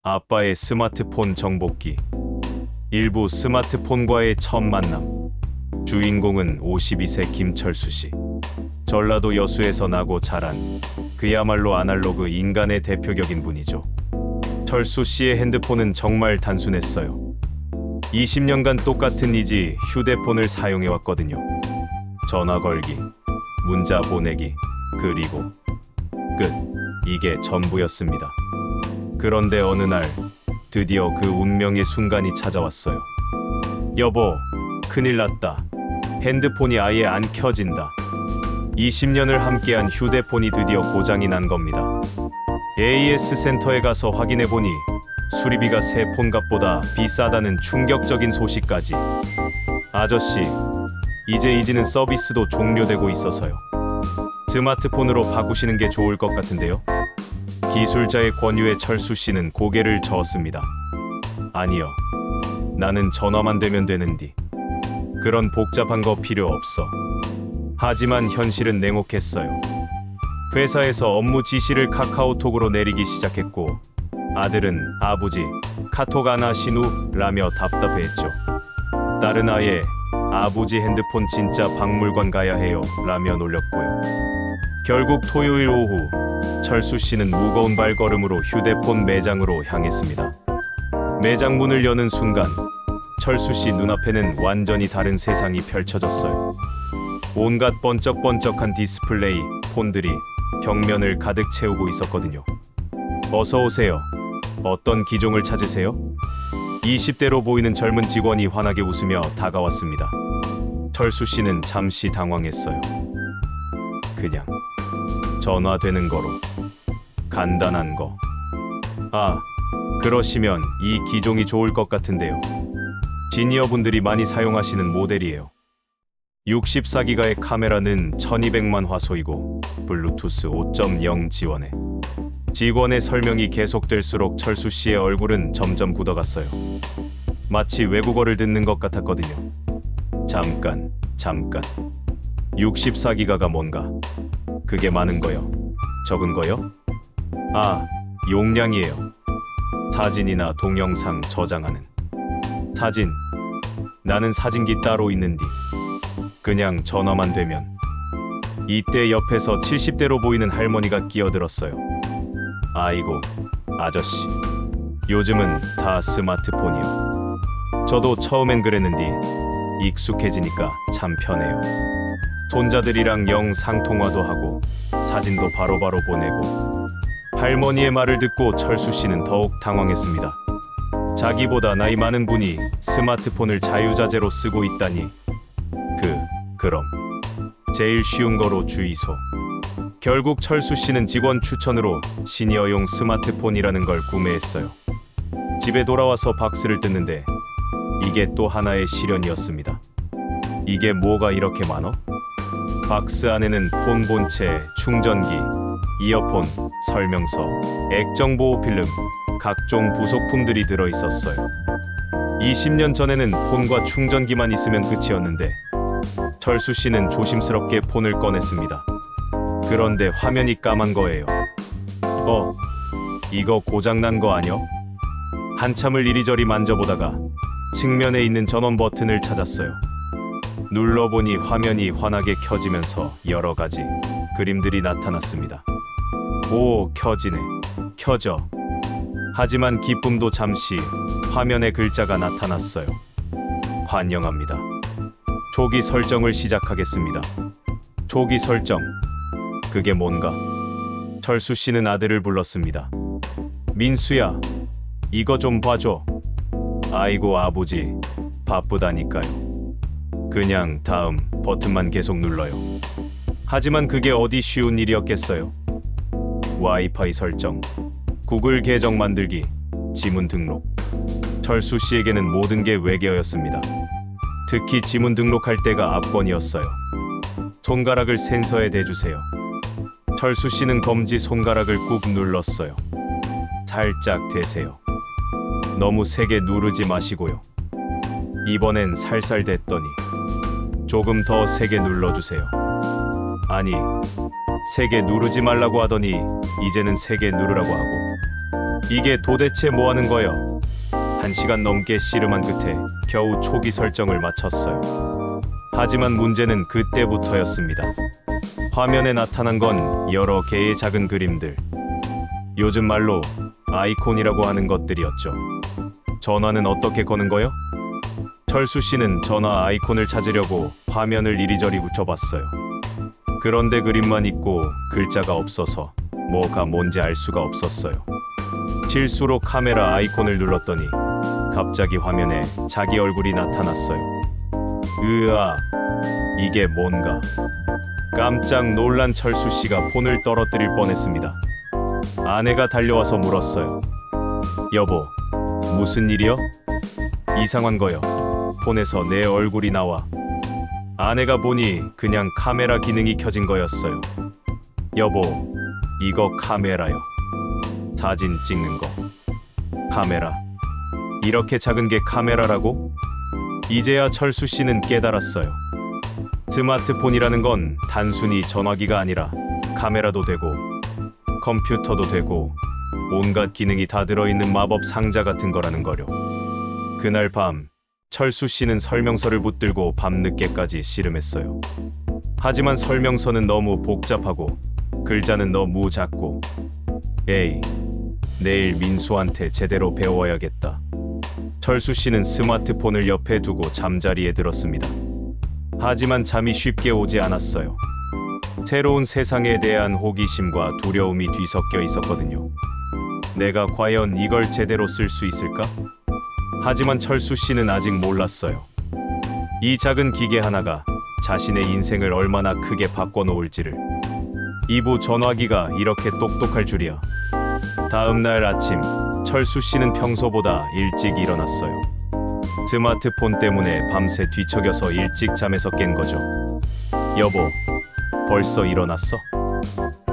아빠의 스마트폰 정복기. 일부 스마트폰과의 첫 만남. 주인공은 52세 김철수 씨. 전라도 여수에서 나고 자란 그야말로 아날로그 인간의 대표격인 분이죠. 철수 씨의 핸드폰은 정말 단순했어요. 20년간 똑같은 이지 휴대폰을 사용해왔거든요. 전화 걸기, 문자 보내기, 그리고 끝. 이게 전부였습니다. 그런데 어느 날 드디어 그 운명의 순간이 찾아왔어요. 여보, 큰일 났다. 핸드폰이 아예 안 켜진다. 20년을 함께한 휴대폰이 드디어 고장이 난 겁니다. AS 센터에 가서 확인해보니 수리비가 새 폰값보다 비싸다는 충격적인 소식까지. 아저씨, 이제 이지는 서비스도 종료되고 있어서요. 스마트폰으로 바꾸시는 게 좋을 것 같은데요. 기술자의 권유에 철수 씨는 고개를 저었습니다. 아니요. 나는 전화만 되면 되는디. 그런 복잡한 거 필요 없어. 하지만 현실은 냉혹했어요. 회사에서 업무 지시를 카카오톡으로 내리기 시작했고 아들은 아버지, 카톡 안 하시누? 라며 답답해했죠. 딸은 아예 아버지 핸드폰 진짜 박물관 가야 해요 라며 놀렸고요. 결국 토요일 오후 철수 씨는 무거운 발걸음으로 휴대폰 매장으로 향했습니다. 매장 문을 여는 순간 철수 씨 눈앞에는 완전히 다른 세상이 펼쳐졌어요. 온갖 번쩍번쩍한 디스플레이, 폰들이 벽면을 가득 채우고 있었거든요. 어서 오세요. 어떤 기종을 찾으세요? 20대로 보이는 젊은 직원이 환하게 웃으며 다가왔습니다. 철수 씨는 잠시 당황했어요. 그냥 전화되는 거로. 간단한 거. 아, 그러시면 이 기종이 좋을 것 같은데요. 시니어분들이 많이 사용하시는 모델이에요. 64기가의 카메라는 1200만 화소이고 블루투스 5.0 지원해. 직원의 설명이 계속될수록 철수 씨의 얼굴은 점점 굳어갔어요. 마치 외국어를 듣는 것 같았거든요. 잠깐. 64기가가 뭔가? 그게 많은 거요? 적은 거요? 아, 용량이에요. 사진이나 동영상 저장하는. 사진. 나는 사진기 따로 있는디. 그냥 전화만 되면. 이때 옆에서 70대로 보이는 할머니가 끼어들었어요. 아이고, 아저씨. 요즘은 다 스마트폰이요. 저도 처음엔 그랬는디 익숙해지니까 참 편해요. 손자들이랑 영상통화도 하고 사진도 바로바로 보내고. 할머니의 말을 듣고 철수 씨는 더욱 당황했습니다. 자기보다 나이 많은 분이 스마트폰을 자유자재로 쓰고 있다니. 그럼 제일 쉬운 거로 주의소. 결국 철수 씨는 직원 추천으로 시니어용 스마트폰이라는 걸 구매했어요. 집에 돌아와서 박스를 뜯는데 이게 또 하나의 시련이었습니다. 이게 뭐가 이렇게 많어? 박스 안에는 폰 본체, 충전기, 이어폰, 설명서, 액정보호 필름, 각종 부속품들이 들어있었어요. 20년 전에는 폰과 충전기만 있으면 끝이었는데 철수 씨는 조심스럽게 폰을 꺼냈습니다. 그런데 화면이 까만 거예요. 이거 고장난 거 아니야? 한참을 이리저리 만져보다가 측면에 있는 전원 버튼을 찾았어요. 눌러보니 화면이 환하게 켜지면서 여러 가지 그림들이 나타났습니다. 오, 켜지네. 켜져. 하지만 기쁨도 잠시. 화면에 글자가 나타났어요. 환영합니다. 조기 설정을 시작하겠습니다. 조기 설정. 그게 뭔가? 철수 씨는 아들을 불렀습니다. 민수야, 이거 좀 봐줘. 아이고 아버지, 바쁘다니까요. 그냥 다음 버튼만 계속 눌러요. 하지만 그게 어디 쉬운 일이었겠어요. 와이파이 설정, 구글 계정 만들기, 지문 등록. 철수 씨에게는 모든 게 외계어였습니다. 특히 지문 등록할 때가 압권이었어요. 손가락을 센서에 대주세요. 철수 씨는 검지 손가락을 꾹 눌렀어요. 살짝 대세요. 너무 세게 누르지 마시고요. 이번엔 살살 댔더니 조금 더 세게 눌러주세요. 아니, 세게 누르지 말라고 하더니 이제는 세게 누르라고 하고. 이게 도대체 뭐 하는 거요? 1시간 넘게 씨름한 끝에 겨우 초기 설정을 마쳤어요. 하지만 문제는 그때부터였습니다. 화면에 나타난 건 여러 개의 작은 그림들. 요즘 말로 아이콘이라고 하는 것들이었죠. 전화는 어떻게 거는 거요? 철수 씨는 전화 아이콘을 찾으려고 화면을 이리저리 훑어봤어요. 그런데 그림만 있고 글자가 없어서 뭐가 뭔지 알 수가 없었어요. 실수로 카메라 아이콘을 눌렀더니 갑자기 화면에 자기 얼굴이 나타났어요. 으아, 이게 뭔가. 깜짝 놀란 철수 씨가 폰을 떨어뜨릴 뻔했습니다. 아내가 달려와서 물었어요. 여보, 무슨 일이요? 이상한 거요. 폰에서 내 얼굴이 나와. 아내가 보니 그냥 카메라 기능이 켜진 거였어요. 여보, 이거 카메라요. 사진 찍는 거. 카메라. 이렇게 작은 게 카메라라고? 이제야 철수 씨는 깨달았어요. 스마트폰이라는 건 단순히 전화기가 아니라 카메라도 되고 컴퓨터도 되고 온갖 기능이 다 들어있는 마법 상자 같은 거라는 거요. 그날 밤 철수 씨는 설명서를 붙들고 밤늦게까지 씨름했어요. 하지만 설명서는 너무 복잡하고 글자는 너무 작고 에이, 내일 민수한테 제대로 배워야겠다. 철수 씨는 스마트폰을 옆에 두고 잠자리에 들었습니다. 하지만 잠이 쉽게 오지 않았어요. 새로운 세상에 대한 호기심과 두려움이 뒤섞여 있었거든요. 내가 과연 이걸 제대로 쓸 수 있을까? 하지만 철수 씨는 아직 몰랐어요. 이 작은 기계 하나가 자신의 인생을 얼마나 크게 바꿔놓을지를. 이부 전화기가 이렇게 똑똑할 줄이야. 다음 날 아침, 철수 씨는 평소보다 일찍 일어났어요. 스마트폰 때문에 밤새 뒤척여서 일찍 잠에서 깬 거죠. 여보, 벌써 일어났어?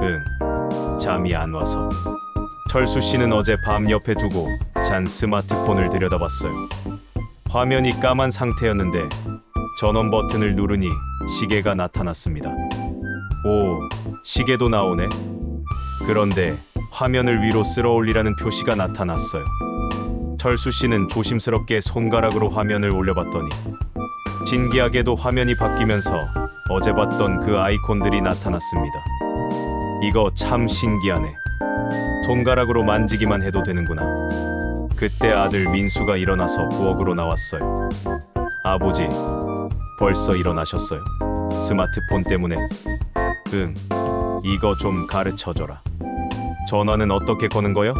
응, 잠이 안 와서. 철수 씨는 어제 밤 옆에 두고 잔 스마트폰을 들여다봤어요. 화면이 까만 상태였는데 전원 버튼을 누르니 시계가 나타났습니다. 오, 시계도 나오네. 그런데 화면을 위로 쓸어 올리라는 표시가 나타났어요. 철수 씨는 조심스럽게 손가락으로 화면을 올려봤더니 신기하게도 화면이 바뀌면서 어제 봤던 그 아이콘들이 나타났습니다. 이거 참 신기하네. 손가락으로 만지기만 해도 되는구나. 그때 아들 민수가 일어나서 부엌으로 나왔어요. 아버지, 벌써 일어나셨어요? 스마트폰 때문에? 응, 이거 좀 가르쳐줘라. 전화는 어떻게 거는 거요?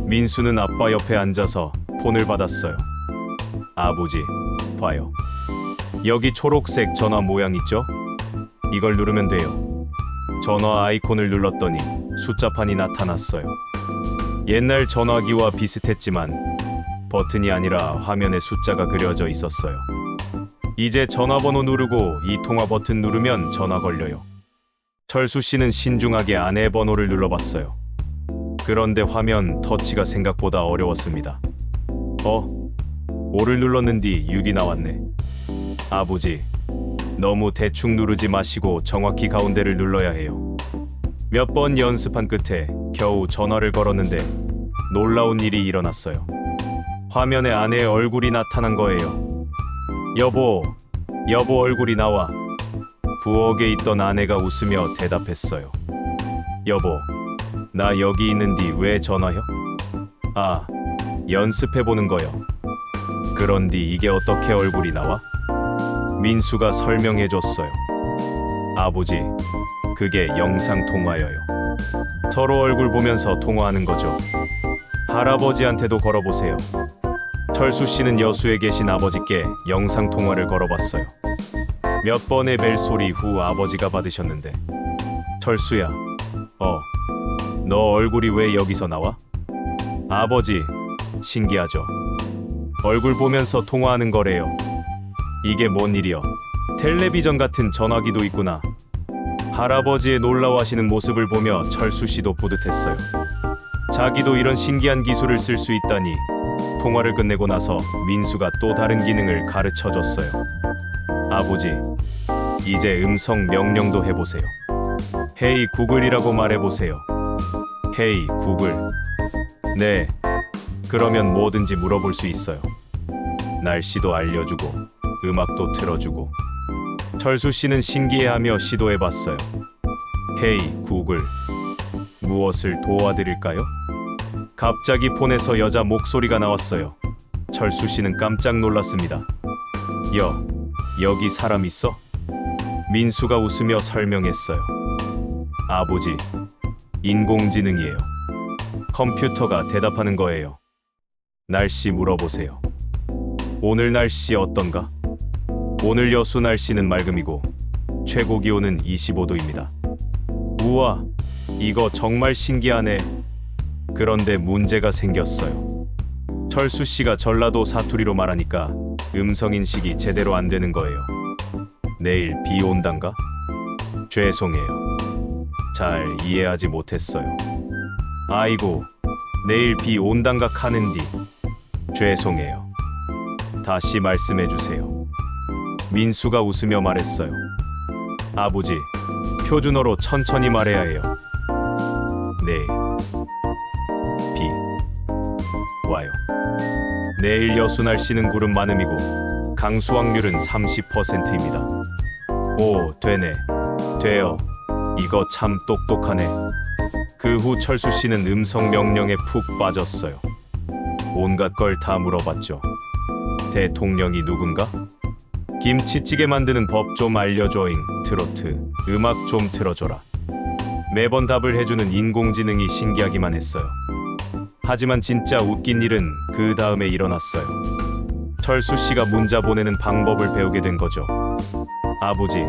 민수는 아빠 옆에 앉아서 폰을 받았어요. 아버지, 봐요. 여기 초록색 전화 모양 있죠? 이걸 누르면 돼요. 전화 아이콘을 눌렀더니 숫자판이 나타났어요. 옛날 전화기와 비슷했지만 버튼이 아니라 화면에 숫자가 그려져 있었어요. 이제 전화번호 누르고 이 통화 버튼 누르면 전화 걸려요. 철수 씨는 신중하게 아내 번호를 눌러봤어요. 그런데 화면 터치가 생각보다 어려웠습니다. 5를 눌렀는디 6이 나왔네. 아버지, 너무 대충 누르지 마시고 정확히 가운데를 눌러야 해요. 몇 번 연습한 끝에 겨우 전화를 걸었는데 놀라운 일이 일어났어요. 화면에 아내의 얼굴이 나타난 거예요. 여보, 여보 얼굴이 나와. 부엌에 있던 아내가 웃으며 대답했어요. 여보, 나 여기 있는디 왜 전화요? 아, 연습해보는 거요. 그런디 이게 어떻게 얼굴이 나와? 민수가 설명해줬어요. 아버지, 그게 영상통화여요. 서로 얼굴 보면서 통화하는 거죠. 할아버지한테도 걸어보세요. 철수 씨는 여수에 계신 아버지께 영상통화를 걸어봤어요. 몇 번의 벨소리 후 아버지가 받으셨는데, 철수야, 너 얼굴이 왜 여기서 나와? 아버지, 신기하죠? 얼굴 보면서 통화하는 거래요. 이게 뭔 일이여? 텔레비전 같은 전화기도 있구나. 할아버지의 놀라워하시는 모습을 보며 철수 씨도 뿌듯했어요. 자기도 이런 신기한 기술을 쓸 수 있다니. 통화를 끝내고 나서 민수가 또 다른 기능을 가르쳐 줬어요. 아버지, 이제 음성 명령도 해보세요. 헤이 구글이라고 말해보세요. 헤이 구글. 네, 그러면 뭐든지 물어볼 수 있어요. 날씨도 알려주고 음악도 틀어주고. 철수 씨는 신기해하며 시도해봤어요. 헤이 구글, 무엇을 도와드릴까요? 갑자기 폰에서 여자 목소리가 나왔어요. 철수 씨는 깜짝 놀랐습니다. 여기 사람 있어? 민수가 웃으며 설명했어요. 아버지, 인공지능이에요. 컴퓨터가 대답하는 거예요. 날씨 물어보세요. 오늘 날씨 어떤가? 오늘 여수 날씨는 맑음이고 최고 기온은 25도입니다. 우와, 이거 정말 신기하네. 그런데 문제가 생겼어요. 철수 씨가 전라도 사투리로 말하니까 음성 인식이 제대로 안 되는 거예요. 내일 비 온단가? 죄송해요. 잘 이해하지 못했어요. 아이고, 내일 비 온단가 카는디. 죄송해요. 다시 말씀해 주세요. 민수가 웃으며 말했어요. 아버지, 표준어로 천천히 말해야 해요. 내일 비 와요. 내일 여수 날씨는 구름 많음이고 강수 확률은 30%입니다. 오, 되네. 돼요. 이거 참 똑똑하네. 그 후 철수 씨는 음성 명령에 푹 빠졌어요. 온갖 걸 다 물어봤죠. 대통령이 누군가? 김치찌개 만드는 법 좀 알려줘잉. 트로트 음악 좀 틀어줘라. 매번 답을 해주는 인공지능이 신기하기만 했어요. 하지만 진짜 웃긴 일은 그 다음에 일어났어요. 철수 씨가 문자 보내는 방법을 배우게 된 거죠. 아버지,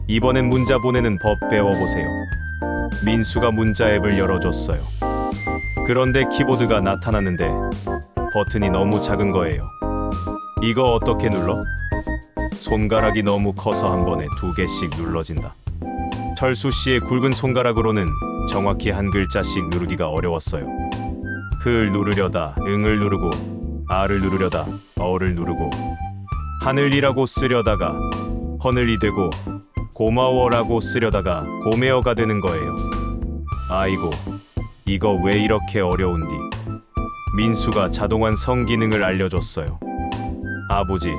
이번엔 문자 보내는 법 배워보세요. 민수가 문자 앱을 열어줬어요. 그런데 키보드가 나타났는데 버튼이 너무 작은 거예요. 이거 어떻게 눌러? 손가락이 너무 커서 한 번에 2개씩 눌러진다. 철수 씨의 굵은 손가락으로는 정확히 한 글자씩 누르기가 어려웠어요. 을 누르려다 응을 누르고, 아를 누르려다 어를 누르고, 하늘이라고 쓰려다가 허늘이 되고, 고마워라고 쓰려다가 고매어가 되는 거예요. 아이고, 이거 왜 이렇게 어려운디? 민수가 자동완성 기능을 알려줬어요. 아버지,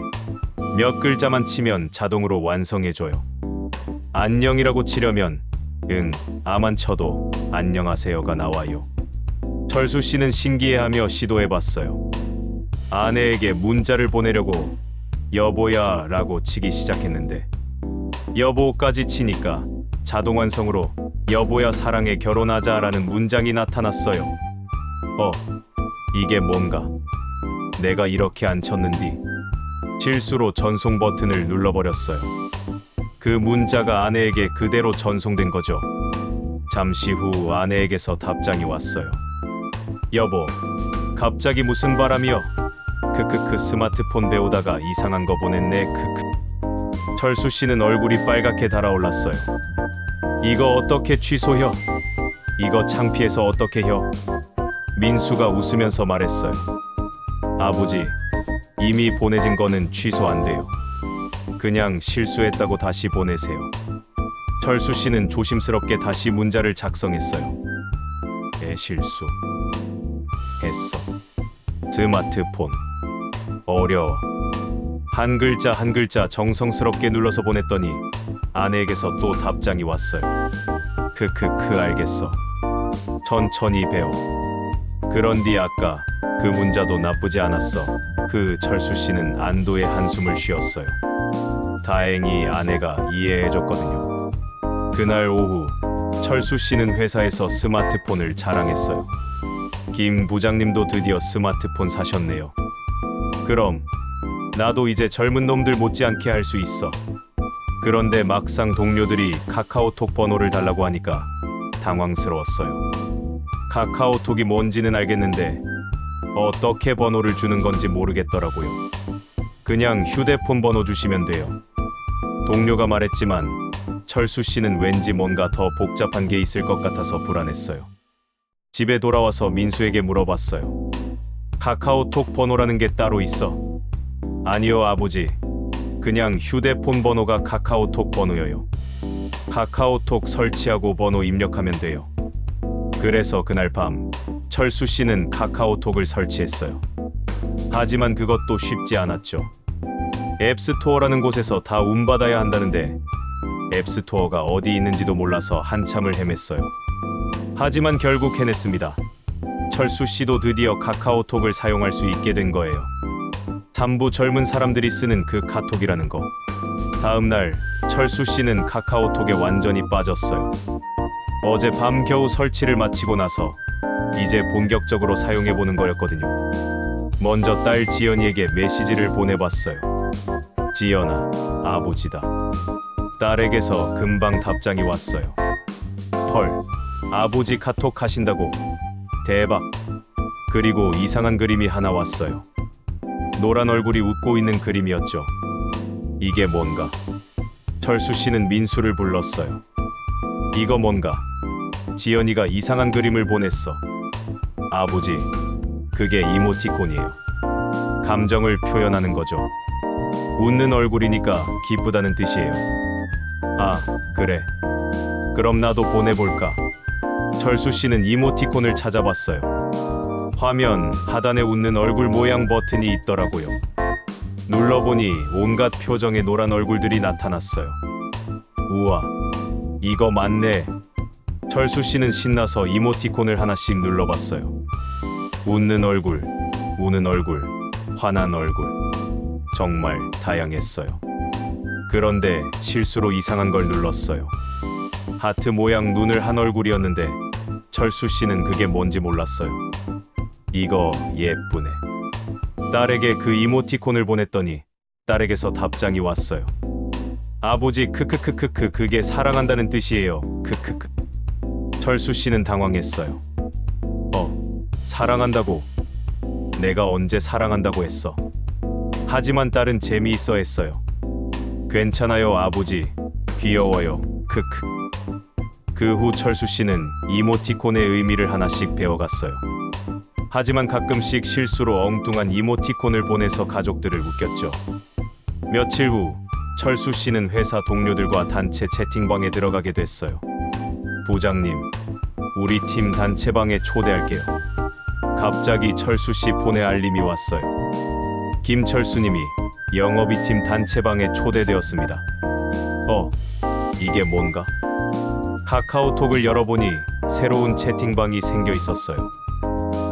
몇 글자만 치면 자동으로 완성해줘요. 안녕이라고 치려면 응, 아만 쳐도 안녕하세요가 나와요. 철수 씨는 신기해하며 시도해봤어요. 아내에게 문자를 보내려고 여보야 라고 치기 시작했는데 여보까지 치니까 자동완성으로 여보야 사랑해 결혼하자 라는 문장이 나타났어요. 이게 뭔가? 내가 이렇게 안 쳤는디. 실수로 전송 버튼을 눌러버렸어요. 그 문자가 아내에게 그대로 전송된 거죠. 잠시 후 아내에게서 답장이 왔어요. 여보, 갑자기 무슨 바람이여? 크크크 스마트폰 배우다가 이상한 거 보냈네. 크크. 철수 씨는 얼굴이 빨갛게 달아올랐어요. 이거 어떻게 취소혀? 이거 창피해서 어떻게 혀? 민수가 웃으면서 말했어요. 아버지, 이미 보내진 거는 취소 안 돼요. 그냥 실수했다고 다시 보내세요. 철수 씨는 조심스럽게 다시 문자를 작성했어요. 실수 했어. 스마트폰 어려워. 한 글자 한 글자 정성스럽게 눌러서 보냈더니 아내에게서 또 답장이 왔어요. 크크크 알겠어. 천천히 배워. 그런디 아까 그 문자도 나쁘지 않았어. 그 철수 씨는 안도의 한숨을 쉬었어요. 다행히 아내가 이해해줬거든요. 그날 오후 철수 씨는 회사에서 스마트폰을 자랑했어요. 김 부장님도 드디어 스마트폰 사셨네요. 그럼 나도 이제 젊은 놈들 못지않게 할 수 있어. 그런데 막상 동료들이 카카오톡 번호를 달라고 하니까 당황스러웠어요. 카카오톡이 뭔지는 알겠는데 어떻게 번호를 주는 건지 모르겠더라고요. 그냥 휴대폰 번호 주시면 돼요. 동료가 말했지만 철수 씨는 왠지 뭔가 더 복잡한 게 있을 것 같아서 불안했어요. 집에 돌아와서 민수에게 물어봤어요. 카카오톡 번호라는 게 따로 있어? 아니요, 아버지. 그냥 휴대폰 번호가 카카오톡 번호여요. 카카오톡 설치하고 번호 입력하면 돼요. 그래서 그날 밤 철수 씨는 카카오톡을 설치했어요. 하지만 그것도 쉽지 않았죠. 앱스토어라는 곳에서 다 운받아야 한다는데 앱스토어가 어디 있는지도 몰라서 한참을 헤맸어요. 하지만 결국 해냈습니다. 철수 씨도 드디어 카카오톡을 사용할 수 있게 된 거예요. 전부 젊은 사람들이 쓰는 그 카톡이라는 거. 다음 날 철수 씨는 카카오톡에 완전히 빠졌어요. 어제 밤 겨우 설치를 마치고 나서 이제 본격적으로 사용해보는 거였거든요. 먼저 딸 지연이에게 메시지를 보내봤어요. 지연아, 아버지다. 딸에게서 금방 답장이 왔어요. 헐, 아버지 카톡 하신다고? 대박. 그리고 이상한 그림이 하나 왔어요. 노란 얼굴이 웃고 있는 그림이었죠. 이게 뭔가? 철수 씨는 민수를 불렀어요. 이거 뭔가? 지연이가 이상한 그림을 보냈어. 아버지, 그게 이모티콘이에요. 감정을 표현하는 거죠. 웃는 얼굴이니까 기쁘다는 뜻이에요. 아, 그래. 그럼 나도 보내볼까? 철수 씨는 이모티콘을 찾아봤어요. 화면 하단에 웃는 얼굴 모양 버튼이 있더라고요. 눌러보니 온갖 표정의 노란 얼굴들이 나타났어요. 우와, 이거 맞네. 철수 씨는 신나서 이모티콘을 하나씩 눌러봤어요. 웃는 얼굴, 우는 얼굴, 화난 얼굴. 정말 다양했어요. 그런데 실수로 이상한 걸 눌렀어요. 하트 모양 눈을 한 얼굴이었는데 철수 씨는 그게 뭔지 몰랐어요. 이거 예쁘네. 딸에게 그 이모티콘을 보냈더니 딸에게서 답장이 왔어요. 아버지 크크크크크 그게 사랑한다는 뜻이에요. 크크크. 철수 씨는 당황했어요. 사랑한다고? 내가 언제 사랑한다고 했어? 하지만 딸은 재미있어 했어요. 괜찮아요 아버지. 귀여워요. 크크. 그 후 철수 씨는 이모티콘의 의미를 하나씩 배워갔어요. 하지만 가끔씩 실수로 엉뚱한 이모티콘을 보내서 가족들을 웃겼죠. 며칠 후 철수 씨는 회사 동료들과 단체 채팅방에 들어가게 됐어요. 부장님, 우리 팀 단체방에 초대할게요. 갑자기 철수 씨 폰에 알림이 왔어요. 김철수님이 영업이 팀 단체방에 초대되었습니다. 이게 뭔가? 카카오톡을 열어보니 새로운 채팅방이 생겨 있었어요.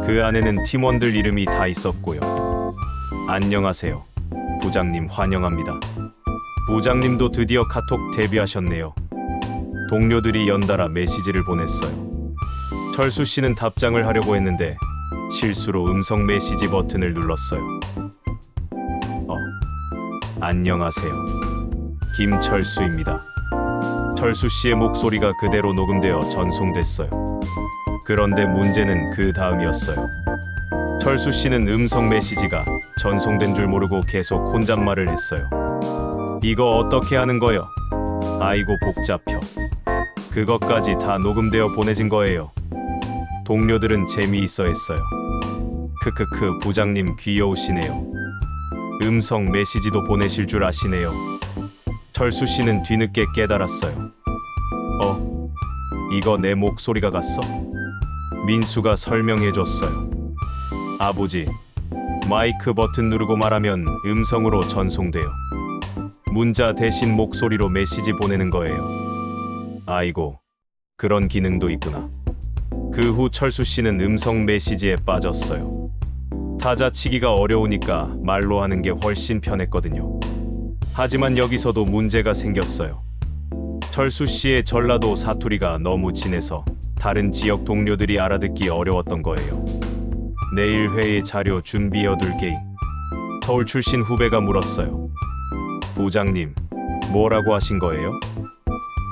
그 안에는 팀원들 이름이 다 있었고요. 안녕하세요. 부장님 환영합니다. 부장님도 드디어 카톡 데뷔하셨네요. 동료들이 연달아 메시지를 보냈어요. 철수 씨는 답장을 하려고 했는데 실수로 음성 메시지 버튼을 눌렀어요. 안녕하세요. 김철수입니다. 철수 씨의 목소리가 그대로 녹음되어 전송됐어요. 그런데 문제는 그 다음이었어요. 철수 씨는 음성 메시지가 전송된 줄 모르고 계속 혼잣말을 했어요. 이거 어떻게 하는 거요? 아이고 복잡혀. 그것까지 다 녹음되어 보내진 거예요. 동료들은 재미있어 했어요. 크크크 부장님 귀여우시네요. 음성 메시지도 보내실 줄 아시네요. 철수 씨는 뒤늦게 깨달았어요. 이거 내 목소리가 같어? 민수가 설명해줬어요. 아버지, 마이크 버튼 누르고 말하면 음성으로 전송돼요. 문자 대신 목소리로 메시지 보내는 거예요. 아이고, 그런 기능도 있구나. 그 후 철수 씨는 음성 메시지에 빠졌어요. 타자치기가 어려우니까 말로 하는 게 훨씬 편했거든요. 하지만 여기서도 문제가 생겼어요. 철수 씨의 전라도 사투리가 너무 진해서 다른 지역 동료들이 알아듣기 어려웠던 거예요. 내일 회의 자료 준비해둘게. 서울 출신 후배가 물었어요. 부장님, 뭐라고 하신 거예요?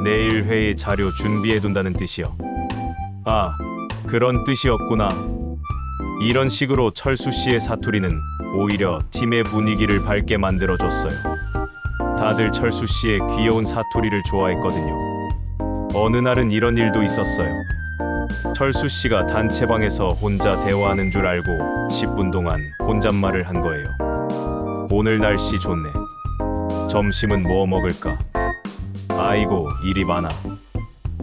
내일 회의 자료 준비해둔다는 뜻이요. 아, 그런 뜻이었구나. 이런 식으로 철수 씨의 사투리는 오히려 팀의 분위기를 밝게 만들어줬어요. 다들 철수 씨의 귀여운 사투리를 좋아했거든요. 어느 날은 이런 일도 있었어요. 철수 씨가 단체방에서 혼자 대화하는 줄 알고 10분 동안 혼잣말을 한 거예요. 오늘 날씨 좋네. 점심은 뭐 먹을까? 아이고, 일이 많아.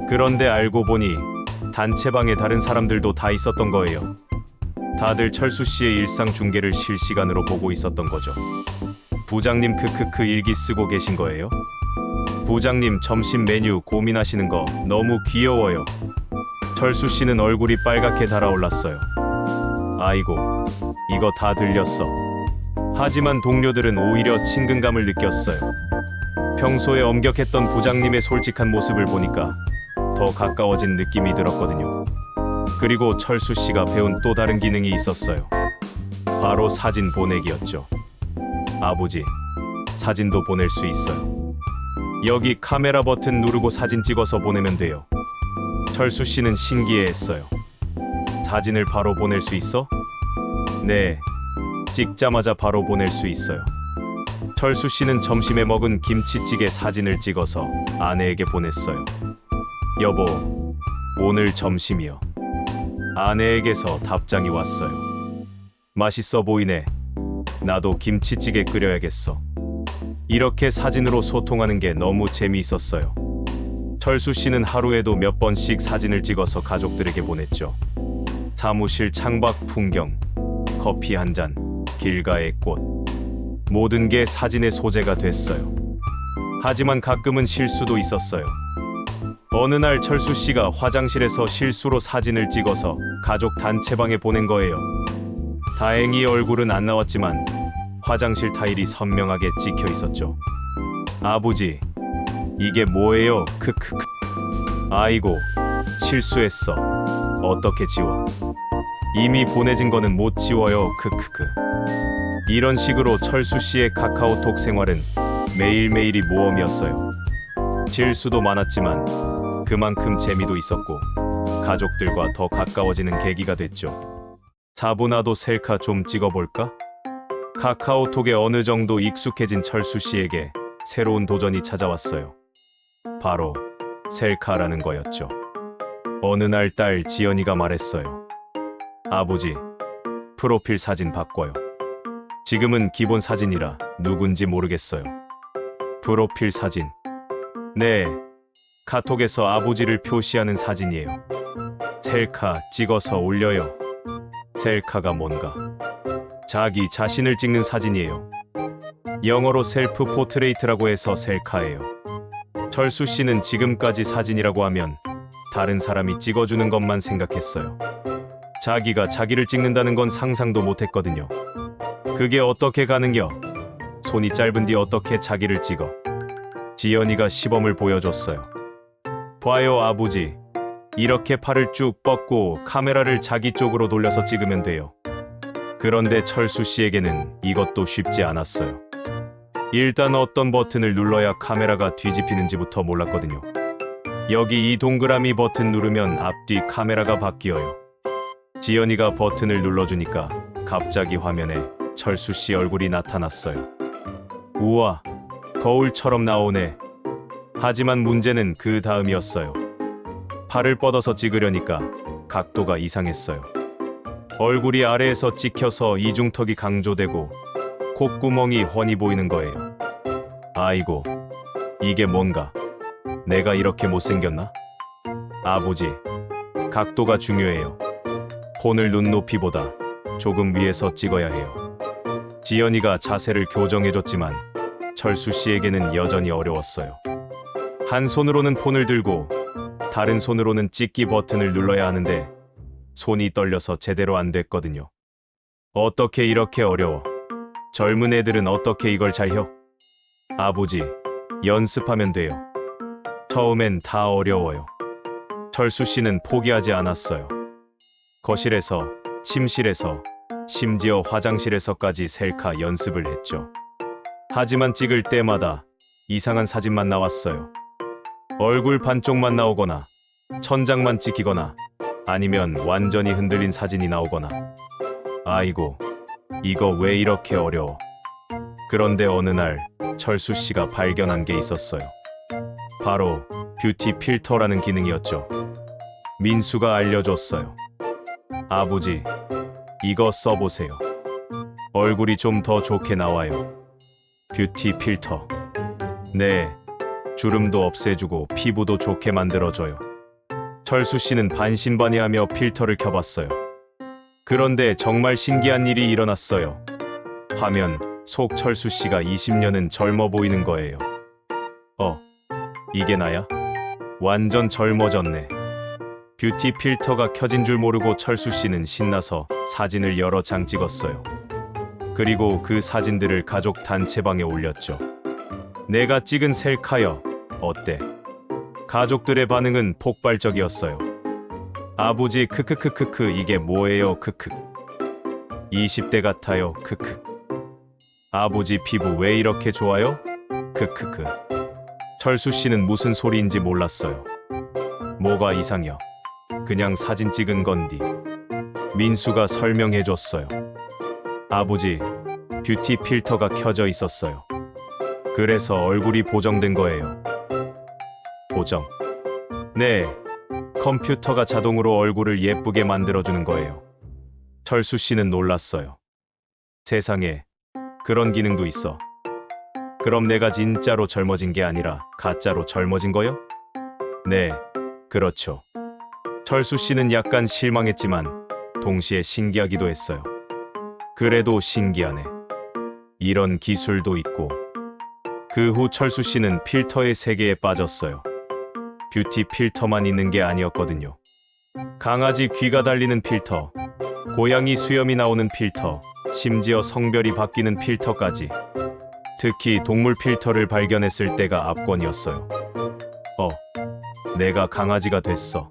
그런데 알고 보니 단체방에 다른 사람들도 다 있었던 거예요. 다들 철수 씨의 일상 중계를 실시간으로 보고 있었던 거죠. 부장님 크크크 일기 쓰고 계신 거예요? 부장님 점심 메뉴 고민하시는 거 너무 귀여워요. 철수 씨는 얼굴이 빨갛게 달아올랐어요. 아이고, 이거 다 들렸어. 하지만 동료들은 오히려 친근감을 느꼈어요. 평소에 엄격했던 부장님의 솔직한 모습을 보니까 더 가까워진 느낌이 들었거든요. 그리고 철수 씨가 배운 또 다른 기능이 있었어요. 바로 사진 보내기였죠. 아버지, 사진도 보낼 수 있어요. 여기 카메라 버튼 누르고 사진 찍어서 보내면 돼요. 철수 씨는 신기해했어요. 사진을 바로 보낼 수 있어? 네, 찍자마자 바로 보낼 수 있어요. 철수 씨는 점심에 먹은 김치찌개 사진을 찍어서 아내에게 보냈어요. 여보, 오늘 점심이요. 아내에게서 답장이 왔어요. 맛있어 보이네. 나도 김치찌개 끓여야겠어. 이렇게 사진으로 소통하는 게 너무 재미있었어요. 철수 씨는 하루에도 몇 번씩 사진을 찍어서 가족들에게 보냈죠. 사무실 창밖 풍경, 커피 한 잔, 길가의 꽃. 모든 게 사진의 소재가 됐어요. 하지만 가끔은 실수도 있었어요. 어느 날 철수 씨가 화장실에서 실수로 사진을 찍어서 가족 단체방에 보낸 거예요. 다행히 얼굴은 안 나왔지만 화장실 타일이 선명하게 찍혀 있었죠. 아버지, 이게 뭐예요? 크크크. 아이고, 실수했어. 어떻게 지워? 이미 보내진 거는 못 지워요. 크크크. 이런 식으로 철수 씨의 카카오톡 생활은 매일매일이 모험이었어요. 실수도 많았지만 그만큼 재미도 있었고 가족들과 더 가까워지는 계기가 됐죠. 차분하도 셀카 좀 찍어볼까? 카카오톡에 어느 정도 익숙해진 철수 씨에게 새로운 도전이 찾아왔어요. 바로 셀카라는 거였죠. 어느 날 딸 지연이가 말했어요. 아버지, 프로필 사진 바꿔요. 지금은 기본 사진이라 누군지 모르겠어요. 프로필 사진. 네, 카톡에서 아버지를 표시하는 사진이에요. 셀카 찍어서 올려요. 셀카가 뭔가? 자기 자신을 찍는 사진이에요. 영어로 셀프 포트레이트라고 해서 셀카예요. 철수 씨는 지금까지 사진이라고 하면 다른 사람이 찍어주는 것만 생각했어요. 자기가 자기를 찍는다는 건 상상도 못했거든요. 그게 어떻게 가능겨? 손이 짧은디 어떻게 자기를 찍어? 지연이가 시범을 보여줬어요. 봐요 아버지, 이렇게 팔을 쭉 뻗고 카메라를 자기 쪽으로 돌려서 찍으면 돼요. 그런데 철수 씨에게는 이것도 쉽지 않았어요. 일단 어떤 버튼을 눌러야 카메라가 뒤집히는지부터 몰랐거든요. 여기 이 동그라미 버튼 누르면 앞뒤 카메라가 바뀌어요. 지연이가 버튼을 눌러주니까 갑자기 화면에 철수 씨 얼굴이 나타났어요. 우와, 거울처럼 나오네. 하지만 문제는 그 다음이었어요. 팔을 뻗어서 찍으려니까 각도가 이상했어요. 얼굴이 아래에서 찍혀서 이중턱이 강조되고 콧구멍이 훤히 보이는 거예요. 아이고, 이게 뭔가? 내가 이렇게 못생겼나? 아버지, 각도가 중요해요. 폰을 눈높이보다 조금 위에서 찍어야 해요. 지연이가 자세를 교정해줬지만 철수 씨에게는 여전히 어려웠어요. 한 손으로는 폰을 들고 다른 손으로는 찍기 버튼을 눌러야 하는데 손이 떨려서 제대로 안 됐거든요. 어떻게 이렇게 어려워? 젊은 애들은 어떻게 이걸 잘 혀? 아버지, 연습하면 돼요. 처음엔 다 어려워요. 철수 씨는 포기하지 않았어요. 거실에서, 침실에서, 심지어 화장실에서까지 셀카 연습을 했죠. 하지만 찍을 때마다 이상한 사진만 나왔어요. 얼굴 반쪽만 나오거나, 천장만 찍히거나, 아니면 완전히 흔들린 사진이 나오거나. 아이고, 이거 왜 이렇게 어려워? 그런데 어느 날 철수 씨가 발견한 게 있었어요. 바로 뷰티 필터라는 기능이었죠. 민수가 알려줬어요. 아버지, 이거 써보세요. 얼굴이 좀 더 좋게 나와요. 뷰티 필터. 네, 주름도 없애주고 피부도 좋게 만들어줘요. 철수 씨는 반신반의하며 필터를 켜봤어요. 그런데 정말 신기한 일이 일어났어요. 화면 속 철수 씨가 20년은 젊어 보이는 거예요. 이게 나야? 완전 젊어졌네. 뷰티 필터가 켜진 줄 모르고 철수 씨는 신나서 사진을 여러 장 찍었어요. 그리고 그 사진들을 가족 단체방에 올렸죠. 내가 찍은 셀카여. 어때? 가족들의 반응은 폭발적이었어요. 아버지 크크크크크 이게 뭐예요 크크. 20대 같아요 크크. 아버지 피부 왜 이렇게 좋아요? 크크크. 철수 씨는 무슨 소리인지 몰랐어요. 뭐가 이상혀? 그냥 사진 찍은 건디. 민수가 설명해 줬어요. 아버지, 뷰티 필터가 켜져 있었어요. 그래서 얼굴이 보정된 거예요. 보정? 네, 컴퓨터가 자동으로 얼굴을 예쁘게 만들어주는 거예요. 철수 씨는 놀랐어요. 세상에, 그런 기능도 있어. 그럼 내가 진짜로 젊어진 게 아니라 가짜로 젊어진 거요? 네, 그렇죠. 철수 씨는 약간 실망했지만 동시에 신기하기도 했어요. 그래도 신기하네. 이런 기술도 있고. 그 후 철수 씨는 필터의 세계에 빠졌어요. 뷰티 필터만 있는 게 아니었거든요. 강아지 귀가 달리는 필터, 고양이 수염이 나오는 필터, 심지어 성별이 바뀌는 필터까지. 특히 동물 필터를 발견했을 때가 압권이었어요. 내가 강아지가 됐어.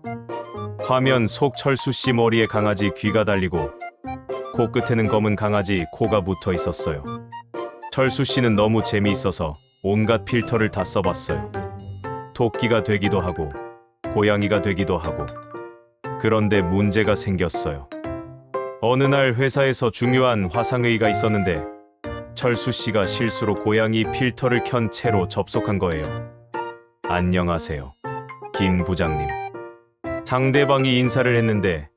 화면 속 철수 씨 머리에 강아지 귀가 달리고 코끝에는 검은 강아지 코가 붙어 있었어요. 철수 씨는 너무 재미있어서 온갖 필터를 다 써봤어요. 토끼가 되기도 하고 고양이가 되기도 하고. 그런데 문제가 생겼어요. 어느 날 회사에서 중요한 화상회의가 있었는데 철수 씨가 실수로 고양이 필터를 켠 채로 접속한 거예요. 안녕하세요, 김 부장님. 상대방이 인사를 했는데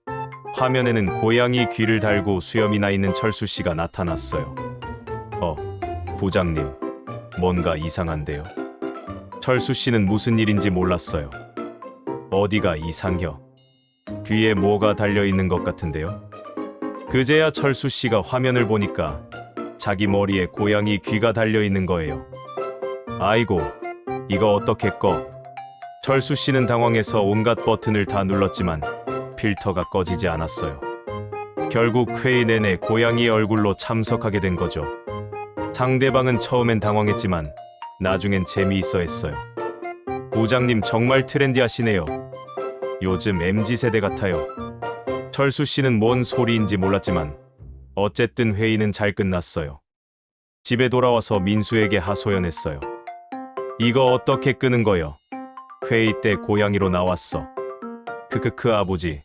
화면에는 고양이 귀를 달고 수염이 나 있는 철수 씨가 나타났어요. 부장님, 뭔가 이상한데요? 철수 씨는 무슨 일인지 몰랐어요. 어디가 이상혀? 귀에 뭐가 달려 있는 것 같은데요? 그제야 철수 씨가 화면을 보니까 자기 머리에 고양이 귀가 달려 있는 거예요. 아이고, 이거 어떻게 꺼? 철수 씨는 당황해서 온갖 버튼을 다 눌렀지만 필터가 꺼지지 않았어요. 결국 회의 내내 고양이 얼굴로 참석하게 된 거죠. 상대방은 처음엔 당황했지만 나중엔 재미있어 했어요. 부장님 정말 트렌디하시네요. 요즘 MZ세대 같아요. 철수 씨는 뭔 소리인지 몰랐지만 어쨌든 회의는 잘 끝났어요. 집에 돌아와서 민수에게 하소연했어요. 이거 어떻게 끄는 거요? 회의 때 고양이로 나왔어. 크크크 아버지,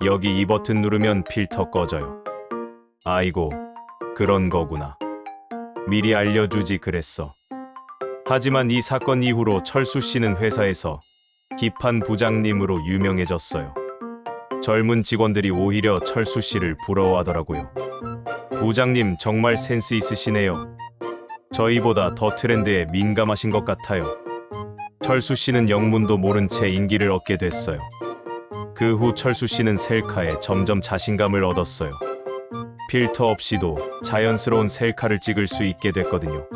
여기 이 버튼 누르면 필터 꺼져요. 아이고, 그런 거구나. 미리 알려주지 그랬어. 하지만 이 사건 이후로 철수 씨는 회사에서 힙한 부장님으로 유명해졌어요. 젊은 직원들이 오히려 철수 씨를 부러워하더라고요. 부장님 정말 센스 있으시네요. 저희보다 더 트렌드에 민감하신 것 같아요. 철수 씨는 영문도 모른 채 인기를 얻게 됐어요. 그 후 철수 씨는 셀카에 점점 자신감을 얻었어요. 필터 없이도 자연스러운 셀카를 찍을 수 있게 됐거든요.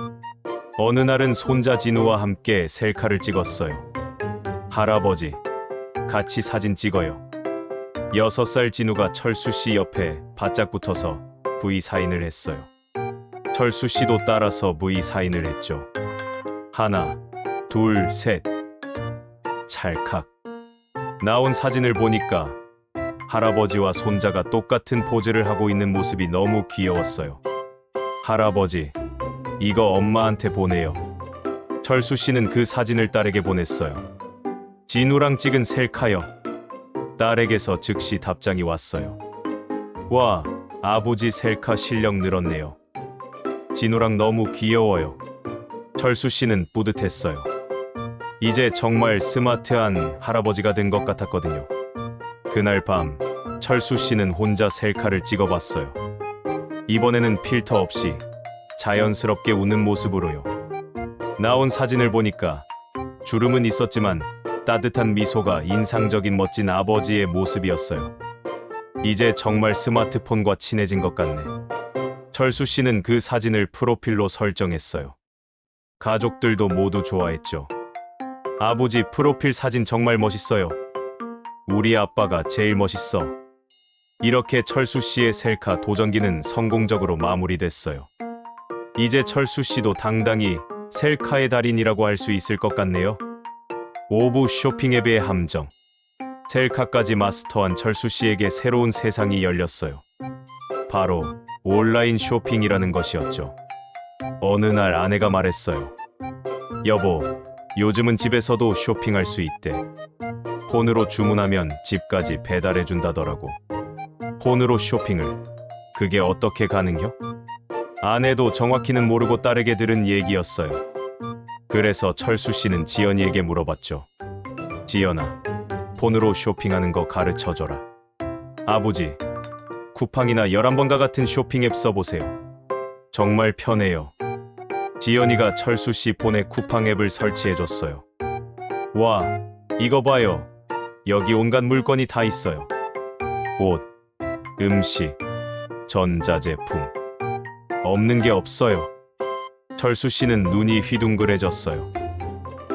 어느 날은 손자 진우와 함께 셀카를 찍었어요. 할아버지, 같이 사진 찍어요. 6살 진우가 철수 씨 옆에 바짝 붙어서 V 사인을 했어요. 철수 씨도 따라서 V 사인을 했죠. 하나, 둘, 셋. 찰칵. 나온 사진을 보니까 할아버지와 손자가 똑같은 포즈를 하고 있는 모습이 너무 귀여웠어요. 할아버지, 이거 엄마한테 보내요. 철수 씨는 그 사진을 딸에게 보냈어요. 진우랑 찍은 셀카요. 딸에게서 즉시 답장이 왔어요. 와, 아버지 셀카 실력 늘었네요. 진우랑 너무 귀여워요. 철수 씨는 뿌듯했어요. 이제 정말 스마트한 할아버지가 된 것 같았거든요. 그날 밤 철수 씨는 혼자 셀카를 찍어봤어요. 이번에는 필터 없이 자연스럽게 웃는 모습으로요. 나온 사진을 보니까 주름은 있었지만 따뜻한 미소가 인상적인 멋진 아버지의 모습이었어요. 이제 정말 스마트폰과 친해진 것 같네. 철수 씨는 그 사진을 프로필로 설정했어요. 가족들도 모두 좋아했죠. 아버지 프로필 사진 정말 멋있어요. 우리 아빠가 제일 멋있어. 이렇게 철수 씨의 셀카 도전기는 성공적으로 마무리됐어요. 이제 철수 씨도 당당히 셀카의 달인이라고 할 수 있을 것 같네요. 오브 쇼핑 앱의 함정. 셀카까지 마스터한 철수 씨에게 새로운 세상이 열렸어요. 바로 온라인 쇼핑이라는 것이었죠. 어느 날 아내가 말했어요. 여보, 요즘은 집에서도 쇼핑할 수 있대. 폰으로 주문하면 집까지 배달해 준다더라고. 폰으로 쇼핑을. 그게 어떻게 가능혀? 아내도 정확히는 모르고 딸에게 들은 얘기였어요. 그래서 철수 씨는 지연이에게 물어봤죠. 지연아, 폰으로 쇼핑하는 거 가르쳐줘라. 아버지, 쿠팡이나 11번가 같은 쇼핑 앱 써보세요. 정말 편해요. 지연이가 철수 씨 폰에 쿠팡 앱을 설치해줬어요. 와, 이거 봐요. 여기 온갖 물건이 다 있어요. 옷, 음식, 전자제품. 없는 게 없어요. 철수 씨는 눈이 휘둥그레졌어요.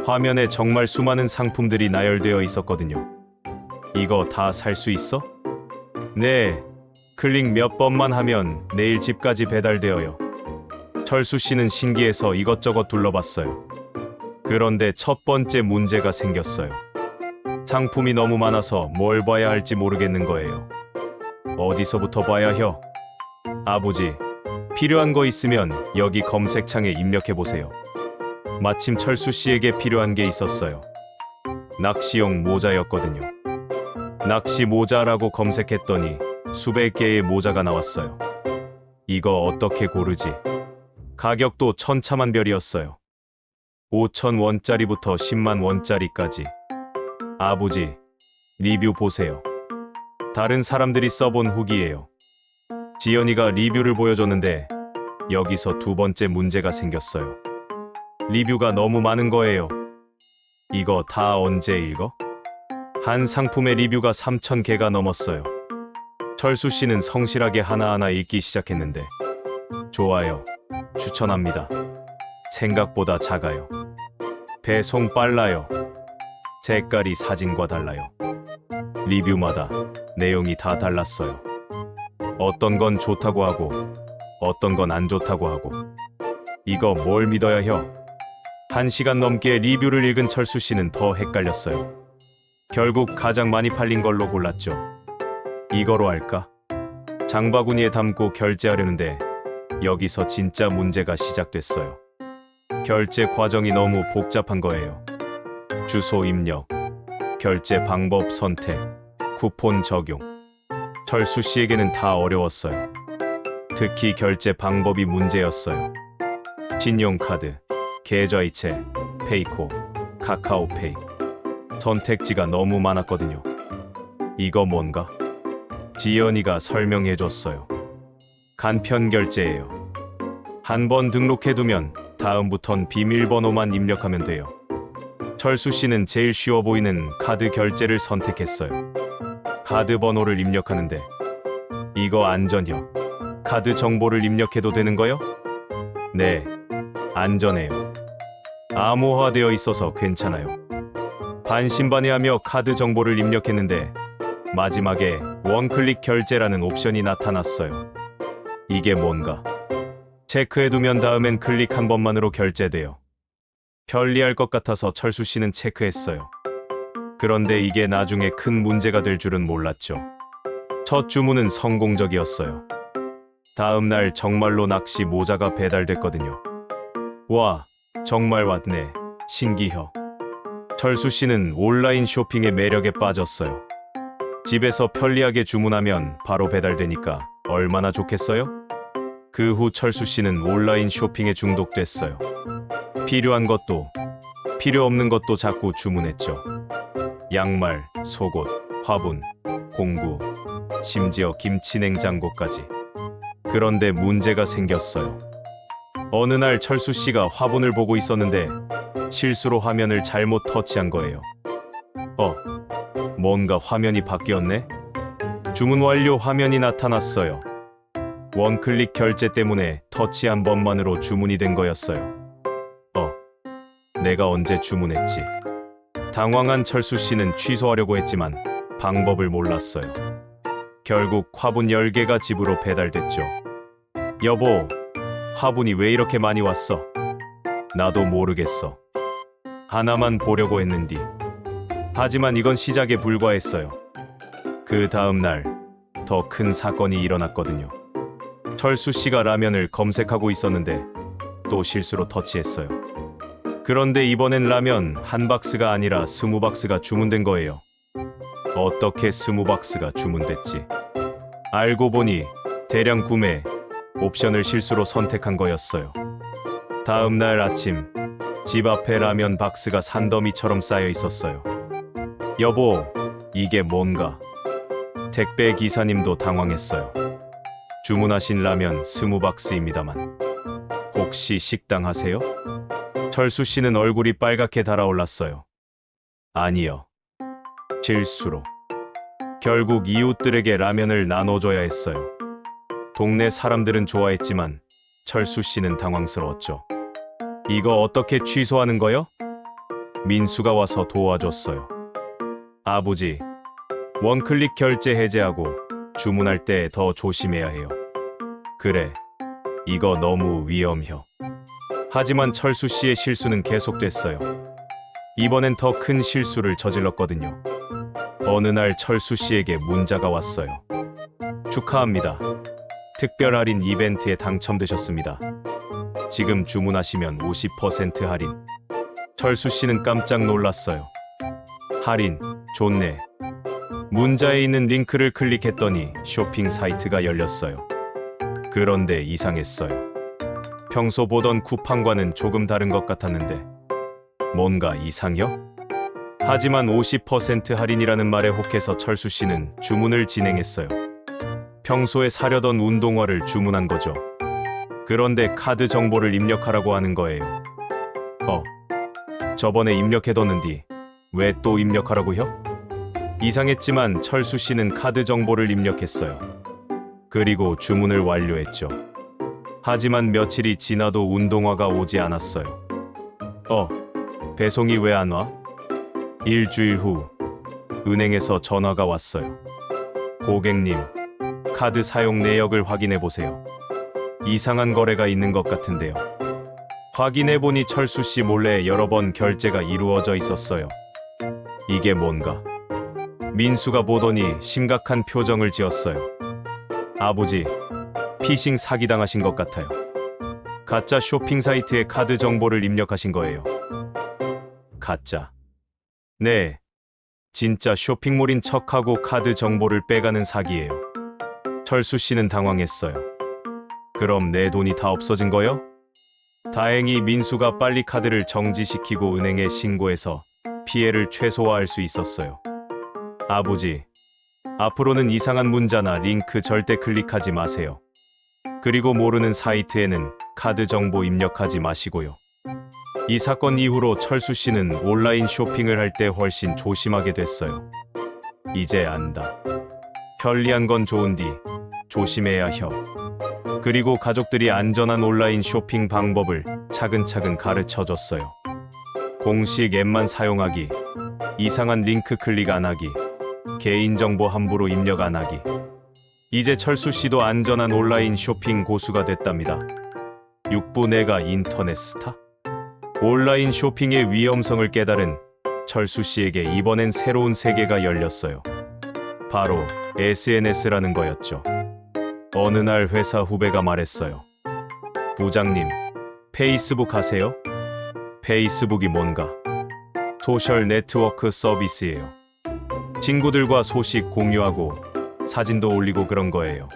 화면에 정말 수많은 상품들이 나열되어 있었거든요. 이거 다 살 수 있어? 네. 클릭 몇 번만 하면 내일 집까지 배달되어요. 철수 씨는 신기해서 이것저것 둘러봤어요. 그런데 첫 번째 문제가 생겼어요. 상품이 너무 많아서 뭘 봐야 할지 모르겠는 거예요. 어디서부터 봐야 혀? 아버지, 필요한 거 있으면 여기 검색창에 입력해보세요. 마침 철수 씨에게 필요한 게 있었어요. 낚시용 모자였거든요. 낚시 모자라고 검색했더니 수백 개의 모자가 나왔어요. 이거 어떻게 고르지? 가격도 천차만별이었어요. 5,000원짜리부터 10만 원짜리까지. 아버지, 리뷰 보세요. 다른 사람들이 써본 후기예요. 지연이가 리뷰를 보여줬는데 여기서 두 번째 문제가 생겼어요. 리뷰가 너무 많은 거예요. 이거 다 언제 읽어? 한 상품의 리뷰가 3,000개가 넘었어요. 철수 씨는 성실하게 하나하나 읽기 시작했는데 좋아요, 추천합니다. 생각보다 작아요. 배송 빨라요. 색깔이 사진과 달라요. 리뷰마다 내용이 다 달랐어요. 어떤 건 좋다고 하고 어떤 건 안 좋다고 하고. 이거 뭘 믿어야 혀? 1시간 넘게 리뷰를 읽은 철수 씨는 더 헷갈렸어요. 결국 가장 많이 팔린 걸로 골랐죠. 이거로 할까? 장바구니에 담고 결제하려는데 여기서 진짜 문제가 시작됐어요. 결제 과정이 너무 복잡한 거예요. 주소 입력, 결제 방법 선택, 쿠폰 적용. 철수 씨에게는 다 어려웠어요. 특히 결제 방법이 문제였어요. 신용카드, 계좌이체, 페이코, 카카오페이. 선택지가 너무 많았거든요. 이거 뭔가? 지연이가 설명해줬어요. 간편 결제예요. 한 번 등록해두면 다음부턴 비밀번호만 입력하면 돼요. 철수 씨는 제일 쉬워 보이는 카드 결제를 선택했어요. 카드 번호를 입력하는데 이거 안전혀? 카드 정보를 입력해도 되는 거요? 네, 안전해요. 암호화되어 있어서 괜찮아요. 반신반의하며 카드 정보를 입력했는데 마지막에 원클릭 결제라는 옵션이 나타났어요. 이게 뭔가? 체크해두면 다음엔 클릭 한 번만으로 결제돼요. 편리할 것 같아서 철수 씨는 체크했어요. 그런데 이게 나중에 큰 문제가 될 줄은 몰랐죠. 첫 주문은 성공적이었어요. 다음 날 정말로 낚시 모자가 배달됐거든요. 와, 정말 왔네. 신기혀. 철수 씨는 온라인 쇼핑의 매력에 빠졌어요. 집에서 편리하게 주문하면 바로 배달되니까 얼마나 좋겠어요? 그 후 철수 씨는 온라인 쇼핑에 중독됐어요. 필요한 것도 필요 없는 것도 자꾸 주문했죠. 양말, 속옷, 화분, 공구, 심지어 김치 냉장고까지. 그런데 문제가 생겼어요. 어느 날 철수 씨가 화분을 보고 있었는데 실수로 화면을 잘못 터치한 거예요. 뭔가 화면이 바뀌었네? 주문 완료 화면이 나타났어요. 원클릭 결제 때문에 터치 한 번만으로 주문이 된 거였어요. 내가 언제 주문했지? 당황한 철수 씨는 취소하려고 했지만 방법을 몰랐어요. 결국 화분 10개가 집으로 배달됐죠. 여보, 화분이 왜 이렇게 많이 왔어? 나도 모르겠어. 하나만 보려고 했는디. 하지만 이건 시작에 불과했어요. 그 다음 날 더 큰 사건이 일어났거든요. 철수 씨가 라면을 검색하고 있었는데 또 실수로 터치했어요. 그런데 이번엔 라면 한 박스가 아니라 20박스가 주문된 거예요. 어떻게 20박스가 주문됐지? 알고 보니 대량 구매 옵션을 실수로 선택한 거였어요. 다음 날 아침 집 앞에 라면 박스가 산더미처럼 쌓여 있었어요. 여보, 이게 뭔가? 택배 기사님도 당황했어요. 주문하신 라면 20박스입니다만 혹시 식당 하세요? 철수 씨는 얼굴이 빨갛게 달아올랐어요. 아니요. 실수로. 결국 이웃들에게 라면을 나눠줘야 했어요. 동네 사람들은 좋아했지만 철수 씨는 당황스러웠죠. 이거 어떻게 취소하는 거요? 민수가 와서 도와줬어요. 아버지, 원클릭 결제 해제하고 주문할 때 더 조심해야 해요. 그래, 이거 너무 위험해요. 하지만 철수 씨의 실수는 계속됐어요. 이번엔 더 큰 실수를 저질렀거든요. 어느 날 철수 씨에게 문자가 왔어요. 축하합니다. 특별 할인 이벤트에 당첨되셨습니다. 지금 주문하시면 50% 할인. 철수 씨는 깜짝 놀랐어요. 할인, 좋네. 문자에 있는 링크를 클릭했더니 쇼핑 사이트가 열렸어요. 그런데 이상했어요. 평소 보던 쿠팡과는 조금 다른 것 같았는데 뭔가 이상해요? 하지만 50% 할인이라는 말에 혹해서 철수 씨는 주문을 진행했어요. 평소에 사려던 운동화를 주문한 거죠. 그런데 카드 정보를 입력하라고 하는 거예요. 저번에 입력해뒀는디 왜 또 입력하라고요? 이상했지만 철수 씨는 카드 정보를 입력했어요. 그리고 주문을 완료했죠. 하지만 며칠이 지나도 운동화가 오지 않았어요. 배송이 왜 안 와? 일주일 후 은행에서 전화가 왔어요. 고객님, 카드 사용 내역을 확인해 보세요. 이상한 거래가 있는 것 같은데요. 확인해 보니 철수 씨 몰래 여러 번 결제가 이루어져 있었어요. 이게 뭔가? 민수가 보더니 심각한 표정을 지었어요. 아버지, 피싱 사기당하신 것 같아요. 가짜 쇼핑 사이트에 카드 정보를 입력하신 거예요. 가짜. 네, 진짜 쇼핑몰인 척하고 카드 정보를 빼가는 사기예요. 철수 씨는 당황했어요. 그럼 내 돈이 다 없어진 거요? 다행히 민수가 빨리 카드를 정지시키고 은행에 신고해서 피해를 최소화할 수 있었어요. 아버지, 앞으로는 이상한 문자나 링크 절대 클릭하지 마세요. 그리고 모르는 사이트에는 카드 정보 입력하지 마시고요. 이 사건 이후로 철수 씨는 온라인 쇼핑을 할 때 훨씬 조심하게 됐어요. 이제 안다. 편리한 건 좋은디 조심해야 혀. 그리고 가족들이 안전한 온라인 쇼핑 방법을 차근차근 가르쳐줬어요. 공식 앱만 사용하기, 이상한 링크 클릭 안 하기, 개인정보 함부로 입력 안 하기. 이제 철수 씨도 안전한 온라인 쇼핑 고수가 됐답니다. 6부 내가 인터넷 스타? 온라인 쇼핑의 위험성을 깨달은 철수 씨에게 이번엔 새로운 세계가 열렸어요. 바로 SNS라는 거였죠. 어느 날 회사 후배가 말했어요. 부장님, 페이스북 하세요? 페이스북이 뭔가? 소셜 네트워크 서비스예요. 친구들과 소식 공유하고 사진도 올리고 그런 거예요.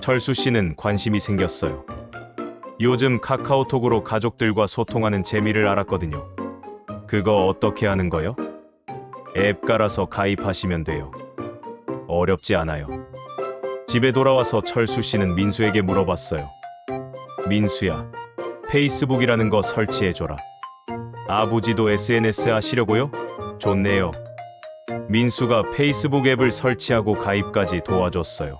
철수 씨는 관심이 생겼어요. 요즘 카카오톡으로 가족들과 소통하는 재미를 알았거든요. 그거 어떻게 하는 거요? 앱 깔아서 가입하시면 돼요. 어렵지 않아요. 집에 돌아와서 철수 씨는 민수에게 물어봤어요. 민수야, 페이스북이라는 거 설치해줘라. 아버지도 SNS 하시려고요? 좋네요. 민수가 페이스북 앱을 설치하고 가입까지 도와줬어요.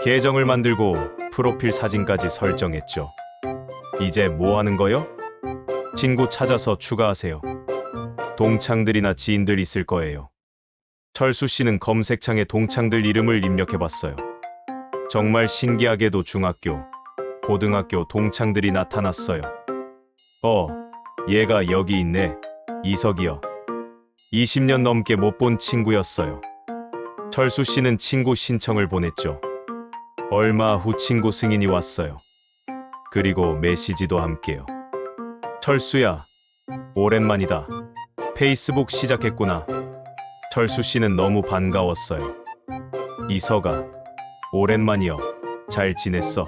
계정을 만들고 프로필 사진까지 설정했죠. 이제 뭐 하는 거요? 친구 찾아서 추가하세요. 동창들이나 지인들 있을 거예요. 철수 씨는 검색창에 동창들 이름을 입력해봤어요. 정말 신기하게도 중학교, 고등학교 동창들이 나타났어요. 얘가 여기 있네. 이석이요. 20년 넘게 못 본 친구였어요. 철수 씨는 친구 신청을 보냈죠. 얼마 후 친구 승인이 왔어요. 그리고 메시지도 함께요. 철수야, 오랜만이다. 페이스북 시작했구나. 철수 씨는 너무 반가웠어요. 이석아, 오랜만이여. 잘 지냈어?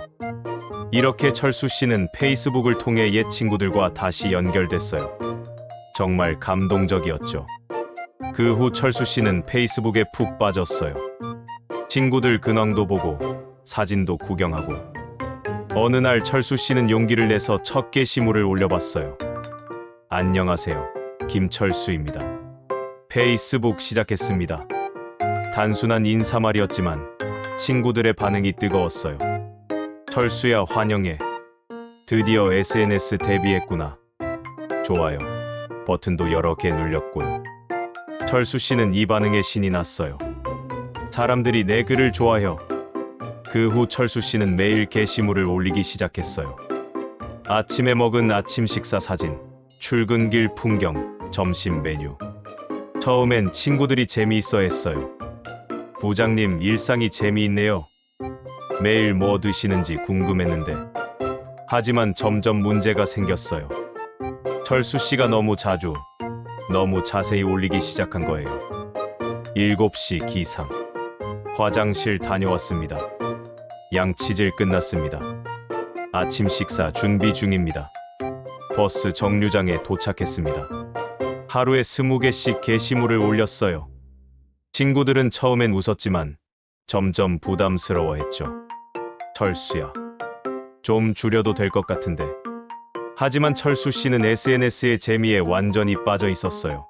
이렇게 철수 씨는 페이스북을 통해 옛 친구들과 다시 연결됐어요. 정말 감동적이었죠. 그 후 철수 씨는 페이스북에 푹 빠졌어요. 친구들 근황도 보고 사진도 구경하고. 어느 날 철수 씨는 용기를 내서 첫 게시물을 올려봤어요. 안녕하세요. 김철수입니다. 페이스북 시작했습니다. 단순한 인사말이었지만 친구들의 반응이 뜨거웠어요. 철수야, 환영해. 드디어 SNS 데뷔했구나. 좋아요 버튼도 여러 개 눌렸고요. 철수 씨는 이 반응에 신이 났어요. 사람들이 내 글을 좋아해요. 그 후 철수 씨는 매일 게시물을 올리기 시작했어요. 아침에 먹은 아침 식사 사진, 출근길 풍경, 점심 메뉴. 처음엔 친구들이 재미있어 했어요. 부장님, 일상이 재미있네요. 매일 뭐 드시는지 궁금했는데. 하지만 점점 문제가 생겼어요. 철수 씨가 너무 자주, 너무 자세히 올리기 시작한 거예요. 7시 기상. 화장실 다녀왔습니다. 양치질 끝났습니다. 아침 식사 준비 중입니다. 버스 정류장에 도착했습니다. 하루에 20개씩 게시물을 올렸어요. 친구들은 처음엔 웃었지만 점점 부담스러워했죠. 철수야, 좀 줄여도 될 것 같은데. 하지만 철수 씨는 SNS의 재미에 완전히 빠져 있었어요.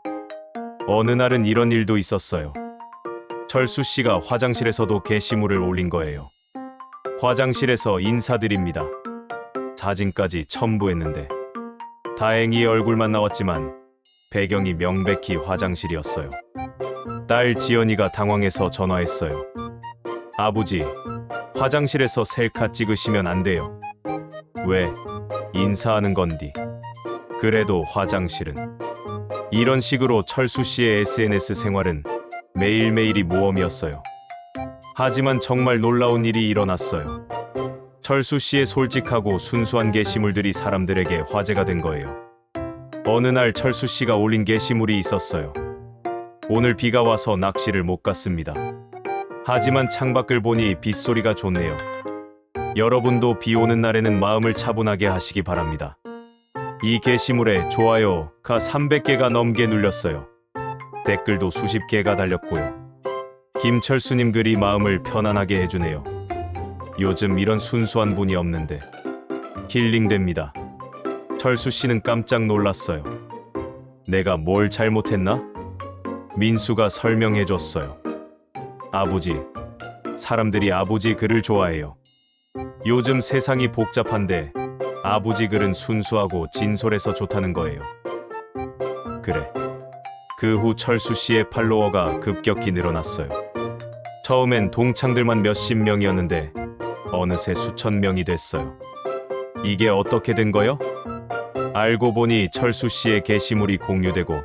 어느 날은 이런 일도 있었어요. 철수 씨가 화장실에서도 게시물을 올린 거예요. 화장실에서 인사드립니다. 사진까지 첨부했는데 다행히 얼굴만 나왔지만 배경이 명백히 화장실이었어요. 딸 지연이가 당황해서 전화했어요. 아버지, 화장실에서 셀카 찍으시면 안 돼요. 왜? 인사하는 건디. 그래도 화장실은. 이런 식으로 철수 씨의 SNS 생활은 매일매일이 모험이었어요. 하지만 정말 놀라운 일이 일어났어요. 철수 씨의 솔직하고 순수한 게시물들이 사람들에게 화제가 된 거예요. 어느 날 철수 씨가 올린 게시물이 있었어요. 오늘 비가 와서 낚시를 못 갔습니다. 하지만 창밖을 보니 빗소리가 좋네요. 여러분도 비 오는 날에는 마음을 차분하게 하시기 바랍니다. 이 게시물에 좋아요가 300개가 넘게 눌렸어요. 댓글도 수십 개가 달렸고요. 김철수님 글이 마음을 편안하게 해주네요. 요즘 이런 순수한 분이 없는데 힐링됩니다. 철수 씨는 깜짝 놀랐어요. 내가 뭘 잘못했나? 민수가 설명해줬어요. 아버지, 사람들이 아버지 글을 좋아해요. 요즘 세상이 복잡한데 아버지 글은 순수하고 진솔해서 좋다는 거예요. 그래. 그 후 철수 씨의 팔로워가 급격히 늘어났어요. 처음엔 동창들만 몇십 명이었는데 어느새 수천 명이 됐어요. 이게 어떻게 된 거요? 알고 보니 철수 씨의 게시물이 공유되고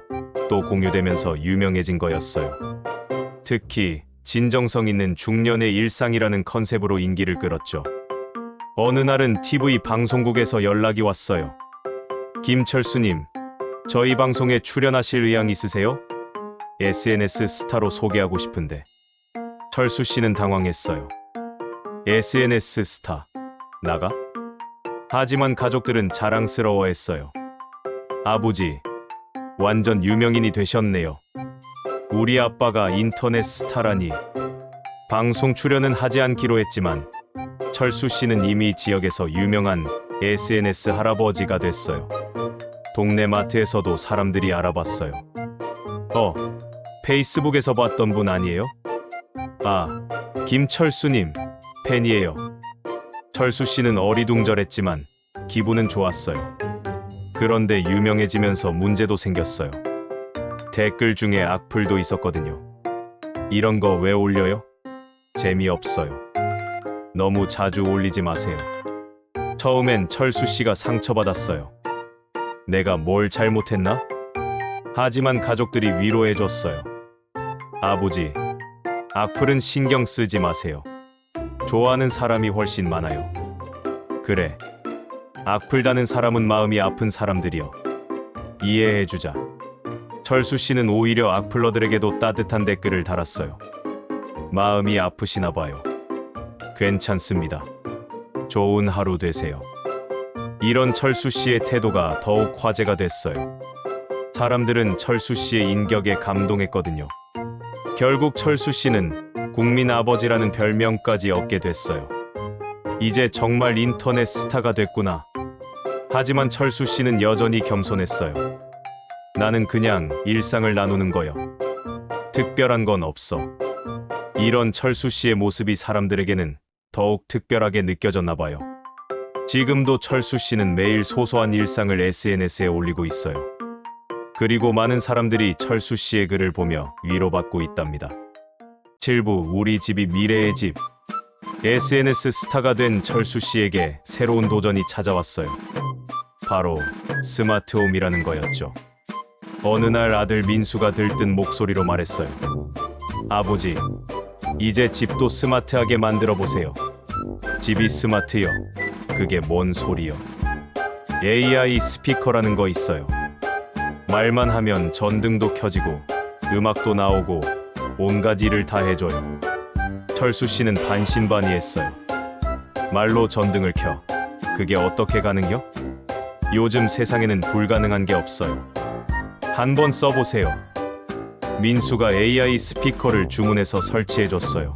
또 공유되면서 유명해진 거였어요. 특히 진정성 있는 중년의 일상이라는 컨셉으로 인기를 끌었죠. 어느 날은 TV 방송국에서 연락이 왔어요. 김철수님, 저희 방송에 출연하실 의향 있으세요? SNS 스타로 소개하고 싶은데. 철수 씨는 당황했어요. SNS 스타? 나가? 하지만 가족들은 자랑스러워했어요. 아버지, 완전 유명인이 되셨네요. 우리 아빠가 인터넷 스타라니. 방송 출연은 하지 않기로 했지만 철수 씨는 이미 지역에서 유명한 SNS 할아버지가 됐어요. 동네 마트에서도 사람들이 알아봤어요. 페이스북에서 봤던 분 아니에요? 아, 김철수님, 팬이에요. 철수 씨는 어리둥절했지만 기분은 좋았어요. 그런데 유명해지면서 문제도 생겼어요. 댓글 중에 악플도 있었거든요. 이런 거 왜 올려요? 재미없어요. 너무 자주 올리지 마세요. 처음엔 철수 씨가 상처받았어요. 내가 뭘 잘못했나? 하지만 가족들이 위로해줬어요. 아버지, 악플은 신경 쓰지 마세요. 좋아하는 사람이 훨씬 많아요. 그래, 악플 다는 사람은 마음이 아픈 사람들이여. 이해해주자. 철수 씨는 오히려 악플러들에게도 따뜻한 댓글을 달았어요. 마음이 아프시나 봐요. 괜찮습니다. 좋은 하루 되세요. 이런 철수 씨의 태도가 더욱 화제가 됐어요. 사람들은 철수 씨의 인격에 감동했거든요. 결국 철수 씨는 국민 아버지라는 별명까지 얻게 됐어요. 이제 정말 인터넷 스타가 됐구나. 하지만 철수 씨는 여전히 겸손했어요. 나는 그냥 일상을 나누는 거요. 특별한 건 없어. 이런 철수 씨의 모습이 사람들에게는 더욱 특별하게 느껴졌나 봐요. 지금도 철수 씨는 매일 소소한 일상을 SNS에 올리고 있어요. 그리고 많은 사람들이 철수 씨의 글을 보며 위로받고 있답니다. 7부 우리 집이 미래의 집. SNS 스타가 된 철수 씨에게 새로운 도전이 찾아왔어요. 바로 스마트홈이라는 거였죠. 어느 날 아들 민수가 들뜬 목소리로 말했어요. 아버지, 이제 집도 스마트하게 만들어 보세요. 집이 스마트요. 그게 뭔 소리요? AI 스피커라는 거 있어요. 말만 하면 전등도 켜지고 음악도 나오고 온갖 일을 다 해줘요. 철수 씨는 반신반의했어요. 말로 전등을 켜. 그게 어떻게 가능요? 요즘 세상에는 불가능한 게 없어요. 한번 써보세요. 민수가 AI 스피커를 주문해서 설치해줬어요.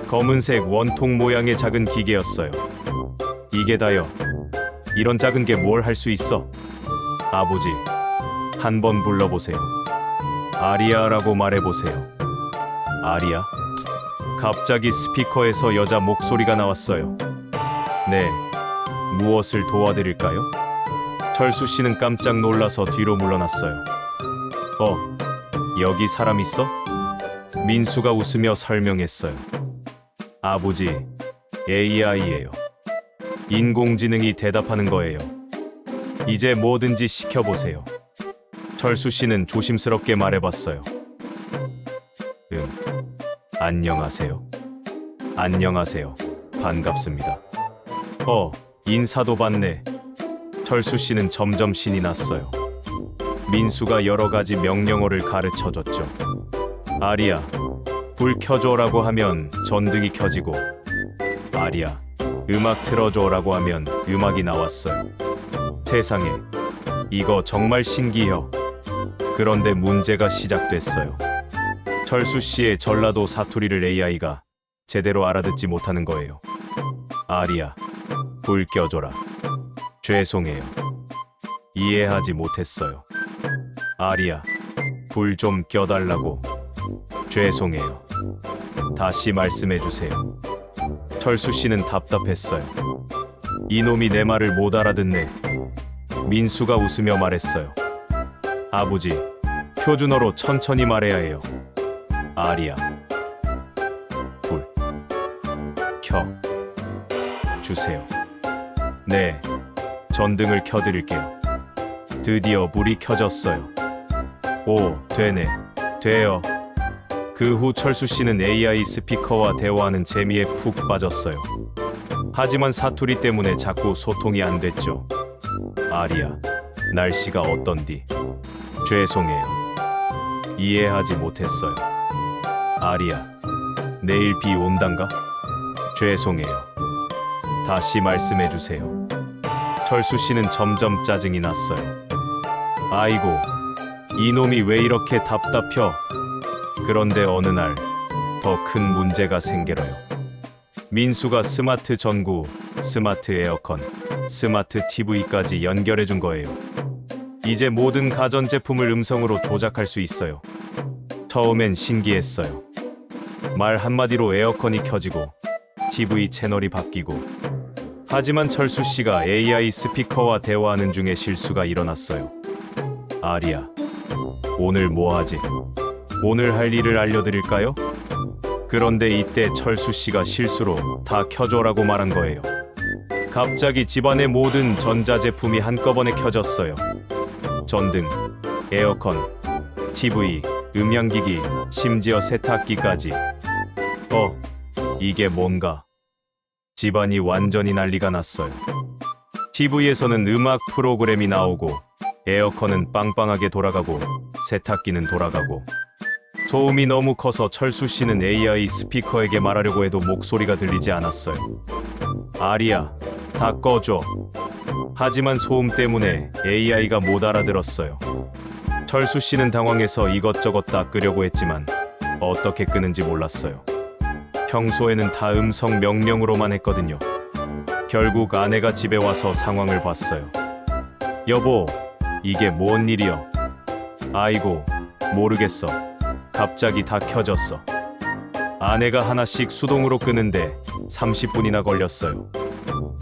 검은색 원통 모양의 작은 기계였어요. 이게 다요. 이런 작은 게 뭘 할 수 있어? 아버지, 한번 불러보세요. 아리아라고 말해보세요. 아리아? 갑자기 스피커에서 여자 목소리가 나왔어요. 네, 무엇을 도와드릴까요? 철수 씨는 깜짝 놀라서 뒤로 물러났어요. 여기 사람 있어? 민수가 웃으며 설명했어요. 아버지, AI예요. 인공지능이 대답하는 거예요. 이제 뭐든지 시켜보세요. 철수 씨는 조심스럽게 말해봤어요. 안녕하세요. 안녕하세요. 반갑습니다. 인사도 받네. 철수 씨는 점점 신이 났어요. 민수가 여러 가지 명령어를 가르쳐줬죠. 아리야, 불 켜줘라고 하면 전등이 켜지고, 아리야, 음악 틀어줘라고 하면 음악이 나왔어요. 세상에, 이거 정말 신기해요. 그런데 문제가 시작됐어요. 철수 씨의 전라도 사투리를 AI가 제대로 알아듣지 못하는 거예요. 아리야, 불 켜줘라. 죄송해요. 이해하지 못했어요. 아리야, 불 좀 껴달라고. 죄송해요. 다시 말씀해주세요. 철수 씨는 답답했어요. 이놈이 내 말을 못 알아듣네. 민수가 웃으며 말했어요. 아버지, 표준어로 천천히 말해야 해요. 아리야, 불 켜 주세요. 네, 전등을 켜드릴게요. 드디어 불이 켜졌어요. 오, 되네. 돼요. 그 후 철수 씨는 AI 스피커와 대화하는 재미에 푹 빠졌어요. 하지만 사투리 때문에 자꾸 소통이 안 됐죠. 아리야, 날씨가 어떤디? 죄송해요. 이해하지 못했어요. 아리야, 내일 비 온단가? 죄송해요. 다시 말씀해주세요. 철수 씨는 점점 짜증이 났어요. 아이고, 이놈이 왜 이렇게 답답혀? 그런데 어느 날 더 큰 문제가 생겨요. 민수가 스마트 전구, 스마트 에어컨, 스마트 TV까지 연결해 준 거예요. 이제 모든 가전제품을 음성으로 조작할 수 있어요. 처음엔 신기했어요. 말 한마디로 에어컨이 켜지고 TV 채널이 바뀌고. 하지만 철수 씨가 AI 스피커와 대화하는 중에 실수가 일어났어요. 아리야, 오늘 뭐 하지? 오늘 할 일을 알려드릴까요? 그런데 이때 철수 씨가 실수로 다 켜줘라고 말한 거예요. 갑자기 집안의 모든 전자제품이 한꺼번에 켜졌어요. 전등, 에어컨, TV, 음향기기, 심지어 세탁기까지. 이게 뭔가? 집안이 완전히 난리가 났어요. TV에서는 음악 프로그램이 나오고, 에어컨은 빵빵하게 돌아가고, 세탁기는 돌아가고. 소음이 너무 커서 철수 씨는 AI 스피커에게 말하려고 해도 목소리가 들리지 않았어요. 아리야, 다 꺼줘. 하지만 소음 때문에 AI가 못 알아들었어요. 철수 씨는 당황해서 이것저것 다 끄려고 했지만 어떻게 끄는지 몰랐어요. 평소에는 다 음성 명령으로만 했거든요. 결국 아내가 집에 와서 상황을 봤어요. 여보, 이게 뭔 일이여? 아이고, 모르겠어. 갑자기 다 켜졌어. 아내가 하나씩 수동으로 끄는데 30분이나 걸렸어요.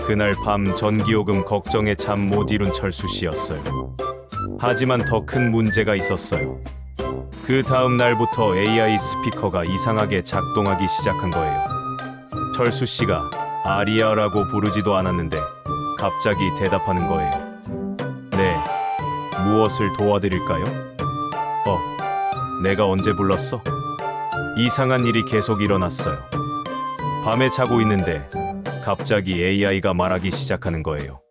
그날 밤 전기요금 걱정에 잠 못 이룬 철수 씨였어요. 하지만 더 큰 문제가 있었어요. 그 다음 날부터 AI 스피커가 이상하게 작동하기 시작한 거예요. 철수 씨가 아리아라고 부르지도 않았는데 갑자기 대답하는 거예요. 네, 무엇을 도와드릴까요? 내가 언제 불렀어? 이상한 일이 계속 일어났어요. 밤에 자고 있는데 갑자기 AI가 말하기 시작하는 거예요.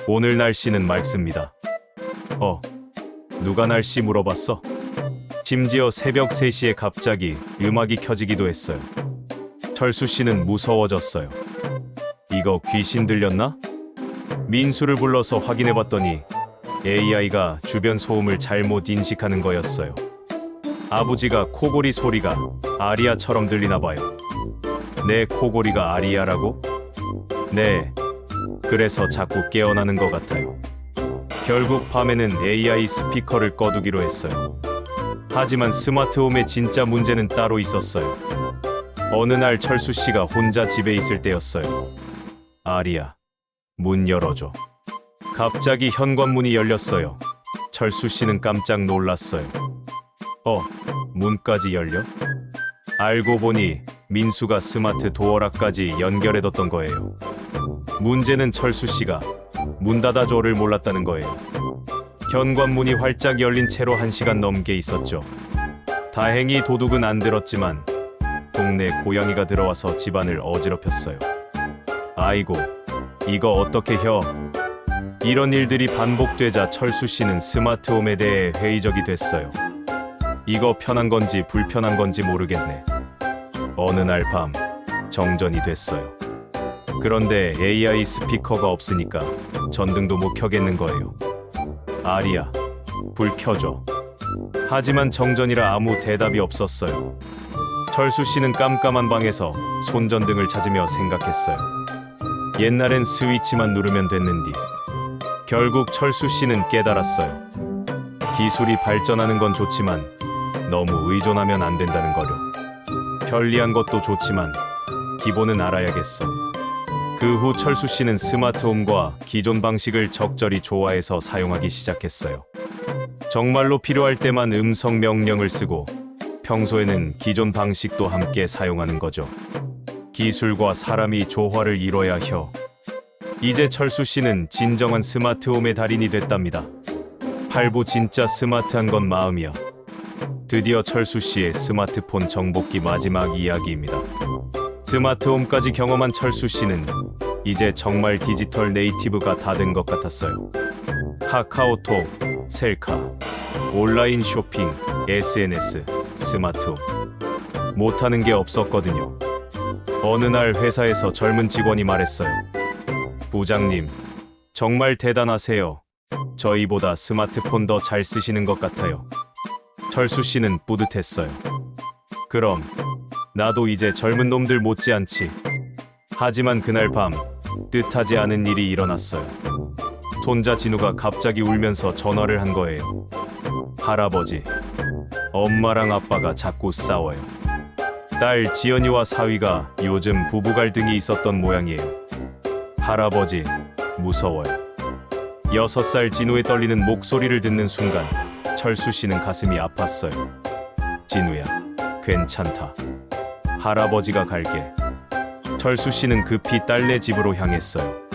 오늘 날씨는 맑습니다. 누가 날씨 물어봤어? 심지어 새벽 3시에 갑자기 음악이 켜지기도 했어요. 철수 씨는 무서워졌어요. 이거 귀신 들렸나? 민수를 불러서 확인해봤더니 AI가 주변 소음을 잘못 인식하는 거였어요. 아버지가 코골이 소리가 아리아처럼 들리나 봐요. 내 코골이가 아리아라고? 네, 그래서 자꾸 깨어나는 것 같아요. 결국 밤에는 AI 스피커를 꺼두기로 했어요. 하지만 스마트홈의 진짜 문제는 따로 있었어요. 어느 날 철수 씨가 혼자 집에 있을 때였어요. 아리야, 문 열어줘. 갑자기 현관문이 열렸어요. 철수 씨는 깜짝 놀랐어요. 문까지 열려? 알고 보니 민수가 스마트 도어락까지 연결해뒀던 거예요. 문제는 철수 씨가 문 닫아줘를 몰랐다는 거예요. 현관문이 활짝 열린 채로 1시간 넘게 있었죠. 다행히 도둑은 안 들었지만 동네 고양이가 들어와서 집안을 어지럽혔어요. 아이고, 이거 어떻게 혀? 이런 일들이 반복되자 철수 씨는 스마트홈에 대해 회의적이 됐어요. 이거 편한 건지 불편한 건지 모르겠네. 어느 날 밤 정전이 됐어요. 그런데 AI 스피커가 없으니까 전등도 못 켜겠는 거예요. 아리야, 불 켜줘. 하지만 정전이라 아무 대답이 없었어요. 철수 씨는 깜깜한 방에서 손전등을 찾으며 생각했어요. 옛날엔 스위치만 누르면 됐는디. 결국 철수 씨는 깨달았어요. 기술이 발전하는 건 좋지만 너무 의존하면 안 된다는 거요. 편리한 것도 좋지만 기본은 알아야겠어. 그 후 철수 씨는 스마트홈과 기존 방식을 적절히 조화해서 사용하기 시작했어요. 정말로 필요할 때만 음성 명령을 쓰고 평소에는 기존 방식도 함께 사용하는 거죠. 기술과 사람이 조화를 이뤄야 혀. 이제 철수 씨는 진정한 스마트홈의 달인이 됐답니다. 팔보 진짜 스마트한 건 마음이야. 드디어 철수 씨의 스마트폰 정복기 마지막 이야기입니다. 스마트홈까지 경험한 철수 씨는 이제 정말 디지털 네이티브가 다 된 것 같았어요. 카카오톡, 셀카, 온라인 쇼핑, SNS, 스마트홈. 못하는 게 없었거든요. 어느 날 회사에서 젊은 직원이 말했어요. 부장님, 정말 대단하세요. 저희보다 스마트폰 더 잘 쓰시는 것 같아요. 철수 씨는 뿌듯했어요. 그럼 나도 이제 젊은 놈들 못지않지. 하지만 그날 밤 뜻하지 않은 일이 일어났어요. 손자 진우가 갑자기 울면서 전화를 한 거예요. 할아버지, 엄마랑 아빠가 자꾸 싸워요. 딸 지연이와 사위가 요즘 부부 갈등이 있었던 모양이에요. 할아버지, 무서워요. 6살 진우의 떨리는 목소리를 듣는 순간 철수 씨는 가슴이 아팠어요. 진우야, 괜찮다. 할아버지가 갈게. 철수 씨는 급히 딸네 집으로 향했어요.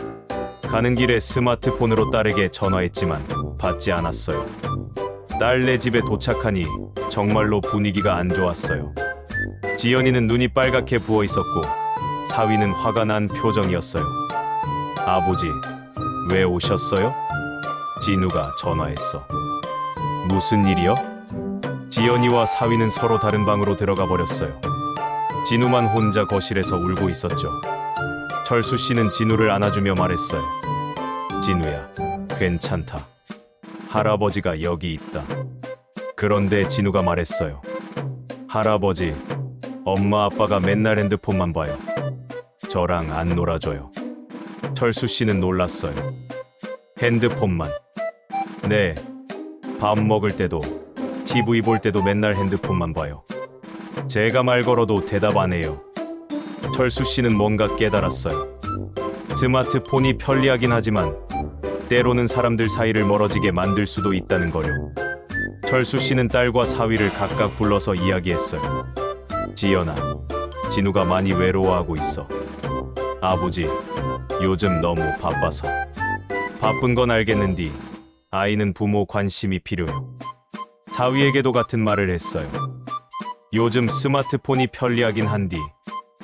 가는 길에 스마트폰으로 딸에게 전화했지만 받지 않았어요. 딸네 집에 도착하니 정말로 분위기가 안 좋았어요. 지연이는 눈이 빨갛게 부어 있었고 사위는 화가 난 표정이었어요. 아버지, 왜 오셨어요? 진우가 전화했어. 무슨 일이요? 지연이와 사위는 서로 다른 방으로 들어가 버렸어요. 진우만 혼자 거실에서 울고 있었죠. 철수 씨는 진우를 안아주며 말했어요. 진우야, 괜찮다. 할아버지가 여기 있다. 그런데 진우가 말했어요. 할아버지, 엄마 아빠가 맨날 핸드폰만 봐요. 저랑 안 놀아줘요. 철수 씨는 놀랐어요. 핸드폰만? 네, 밥 먹을 때도 TV 볼 때도 맨날 핸드폰만 봐요. 제가 말 걸어도 대답 안 해요. 철수 씨는 뭔가 깨달았어요. 스마트폰이 편리하긴 하지만 때로는 사람들 사이를 멀어지게 만들 수도 있다는 거요. 철수 씨는 딸과 사위를 각각 불러서 이야기했어요. 지연아, 진우가 많이 외로워하고 있어. 아버지, 요즘 너무 바빠서. 바쁜 건 알겠는디 아이는 부모 관심이 필요해요. 사위에게도 같은 말을 했어요. 요즘 스마트폰이 편리하긴 한디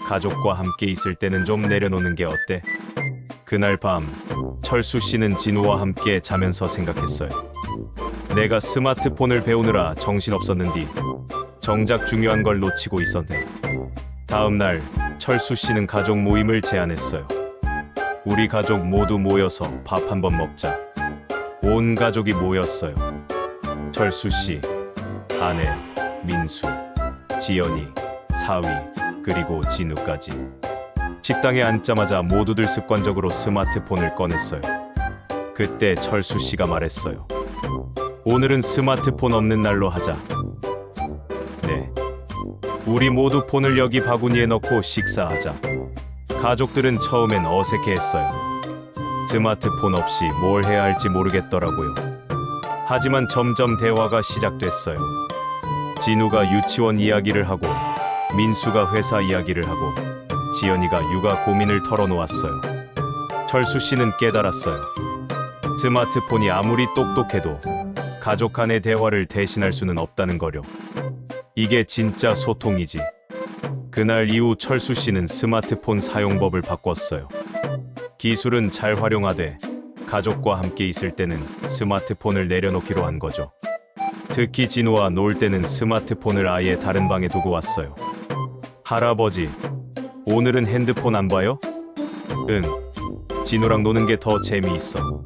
가족과 함께 있을 때는 좀 내려놓는 게 어때? 그날 밤 철수 씨는 진우와 함께 자면서 생각했어요. 내가 스마트폰을 배우느라 정신없었는디 정작 중요한 걸 놓치고 있었네. 다음 날 철수 씨는 가족 모임을 제안했어요. 우리 가족 모두 모여서 밥 한번 먹자. 온 가족이 모였어요. 철수 씨, 아내, 민수, 지연이, 사위, 그리고 진우까지. 식당에 앉자마자 모두들 습관적으로 스마트폰을 꺼냈어요. 그때 철수 씨가 말했어요. 오늘은 스마트폰 없는 날로 하자. 네. 우리 모두 폰을 여기 바구니에 넣고 식사하자. 가족들은 처음엔 어색해했어요. 스마트폰 없이 뭘 해야 할지 모르겠더라고요. 하지만 점점 대화가 시작됐어요. 진우가 유치원 이야기를 하고 민수가 회사 이야기를 하고 지연이가 육아 고민을 털어놓았어요. 철수 씨는 깨달았어요. 스마트폰이 아무리 똑똑해도 가족 간의 대화를 대신할 수는 없다는 거요. 이게 진짜 소통이지. 그날 이후 철수 씨는 스마트폰 사용법을 바꿨어요. 기술은 잘 활용하되 가족과 함께 있을 때는 스마트폰을 내려놓기로 한 거죠. 특히 진우와 놀 때는 스마트폰을 아예 다른 방에 두고 왔어요. 할아버지, 오늘은 핸드폰 안 봐요? 응, 진우랑 노는 게 더 재미있어.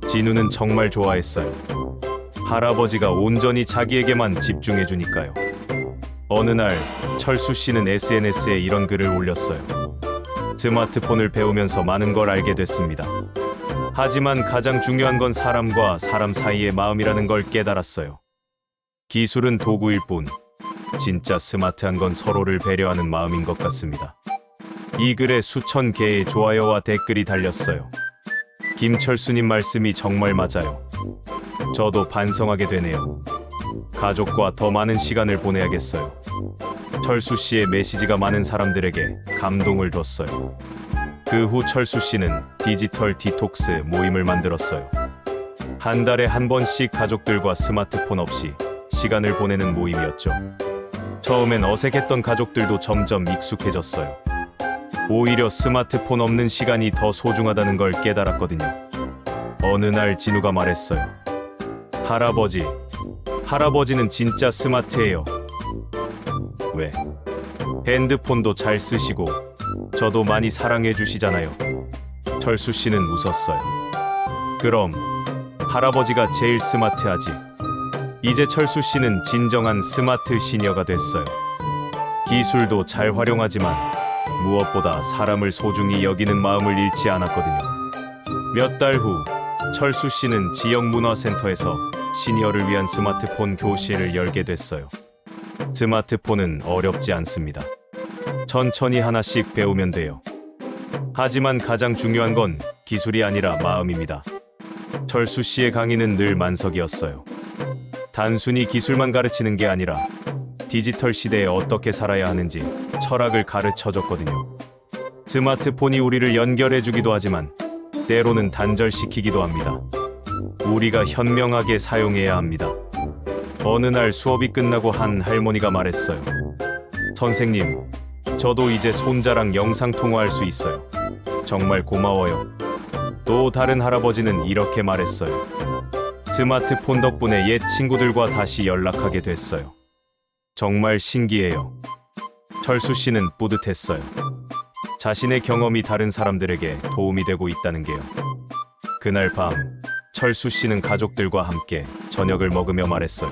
진우는 정말 좋아했어요. 할아버지가 온전히 자기에게만 집중해주니까요. 어느 날 철수 씨는 SNS에 이런 글을 올렸어요. 스마트폰을 배우면서 많은 걸 알게 됐습니다. 하지만 가장 중요한 건 사람과 사람 사이의 마음이라는 걸 깨달았어요. 기술은 도구일 뿐 진짜 스마트한 건 서로를 배려하는 마음인 것 같습니다. 이 글에 수천 개의 좋아요와 댓글이 달렸어요. 김철수님 말씀이 정말 맞아요. 저도 반성하게 되네요. 가족과 더 많은 시간을 보내야겠어요. 철수 씨의 메시지가 많은 사람들에게 감동을 줬어요. 그 후 철수 씨는 디지털 디톡스 모임을 만들었어요. 한 달에 한 번씩 가족들과 스마트폰 없이 시간을 보내는 모임이었죠. 처음엔 어색했던 가족들도 점점 익숙해졌어요. 오히려 스마트폰 없는 시간이 더 소중하다는 걸 깨달았거든요. 어느 날 진우가 말했어요. 할아버지는 진짜 스마트해요. 왜? 핸드폰도 잘 쓰시고 저도 많이 사랑해 주시잖아요. 철수 씨는 웃었어요. 그럼 할아버지가 제일 스마트하지. 이제 철수 씨는 진정한 스마트 시니어가 됐어요. 기술도 잘 활용하지만 무엇보다 사람을 소중히 여기는 마음을 잃지 않았거든요. 몇 달 후 철수 씨는 지역 문화센터에서 시니어를 위한 스마트폰 교실을 열게 됐어요. 스마트폰은 어렵지 않습니다. 천천히 하나씩 배우면 돼요. 하지만 가장 중요한 건 기술이 아니라 마음입니다. 철수 씨의 강의는 늘 만석이었어요. 단순히 기술만 가르치는 게 아니라 디지털 시대에 어떻게 살아야 하는지 철학을 가르쳐 줬거든요. 스마트폰이 우리를 연결해 주기도 하지만 때로는 단절시키기도 합니다. 우리가 현명하게 사용해야 합니다. 어느 날 수업이 끝나고 한 할머니가 말했어요. 선생님, 저도 이제 손자랑 영상통화할 수 있어요. 정말 고마워요. 또 다른 할아버지는 이렇게 말했어요. 스마트폰 덕분에 옛 친구들과 다시 연락하게 됐어요. 정말 신기해요. 철수 씨는 뿌듯했어요. 자신의 경험이 다른 사람들에게 도움이 되고 있다는 게요. 그날 밤, 철수 씨는 가족들과 함께 저녁을 먹으며 말했어요.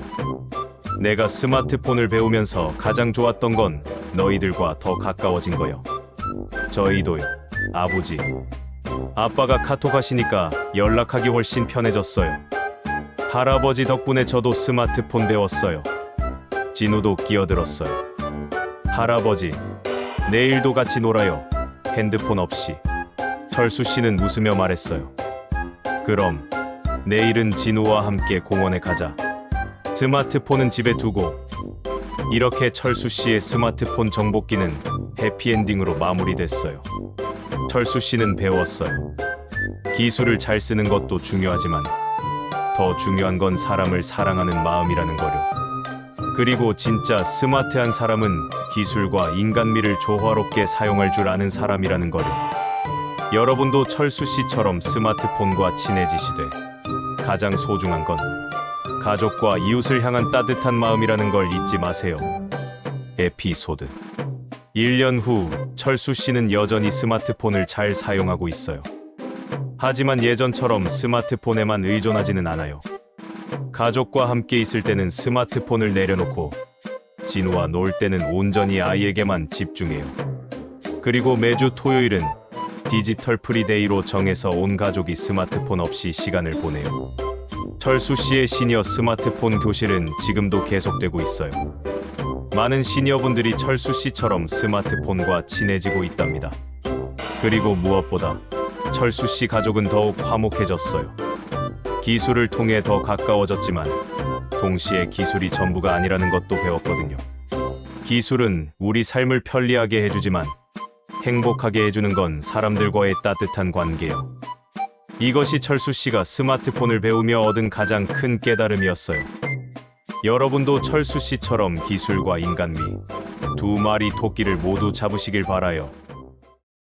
내가 스마트폰을 배우면서 가장 좋았던 건 너희들과 더 가까워진 거요. 저희도요. 아버지, 아빠가 카톡 하시니까 연락하기 훨씬 편해졌어요. 할아버지 덕분에 저도 스마트폰 배웠어요. 진우도 끼어들었어요. 할아버지, 내일도 같이 놀아요. 핸드폰 없이. 철수 씨는 웃으며 말했어요. 그럼 내일은 진우와 함께 공원에 가자. 스마트폰은 집에 두고. 이렇게 철수 씨의 스마트폰 정복기는 해피엔딩으로 마무리됐어요. 철수 씨는 배웠어요. 기술을 잘 쓰는 것도 중요하지만 더 중요한 건 사람을 사랑하는 마음이라는 거요. 그리고 진짜 스마트한 사람은 기술과 인간미를 조화롭게 사용할 줄 아는 사람이라는 거요. 여러분도 철수 씨처럼 스마트폰과 친해지시되 가장 소중한 건 가족과 이웃을 향한 따뜻한 마음이라는 걸 잊지 마세요. 에피소드 1년 후 철수 씨는 여전히 스마트폰을 잘 사용하고 있어요. 하지만 예전처럼 스마트폰에만 의존하지는 않아요. 가족과 함께 있을 때는 스마트폰을 내려놓고 진우와 놀 때는 온전히 아이에게만 집중해요. 그리고 매주 토요일은 디지털 프리데이로 정해서 온 가족이 스마트폰 없이 시간을 보내요. 철수 씨의 시니어 스마트폰 교실은 지금도 계속되고 있어요. 많은 시니어분들이 철수 씨처럼 스마트폰과 친해지고 있답니다. 그리고 무엇보다 철수 씨 가족은 더욱 화목해졌어요. 기술을 통해 더 가까워졌지만 동시에 기술이 전부가 아니라는 것도 배웠거든요. 기술은 우리 삶을 편리하게 해주지만 행복하게 해주는 건 사람들과의 따뜻한 관계요. 이것이 철수 씨가 스마트폰을 배우며 얻은 가장 큰 깨달음이었어요. 여러분도 철수 씨처럼 기술과 인간미, 두 마리 토끼를 모두 잡으시길 바라요.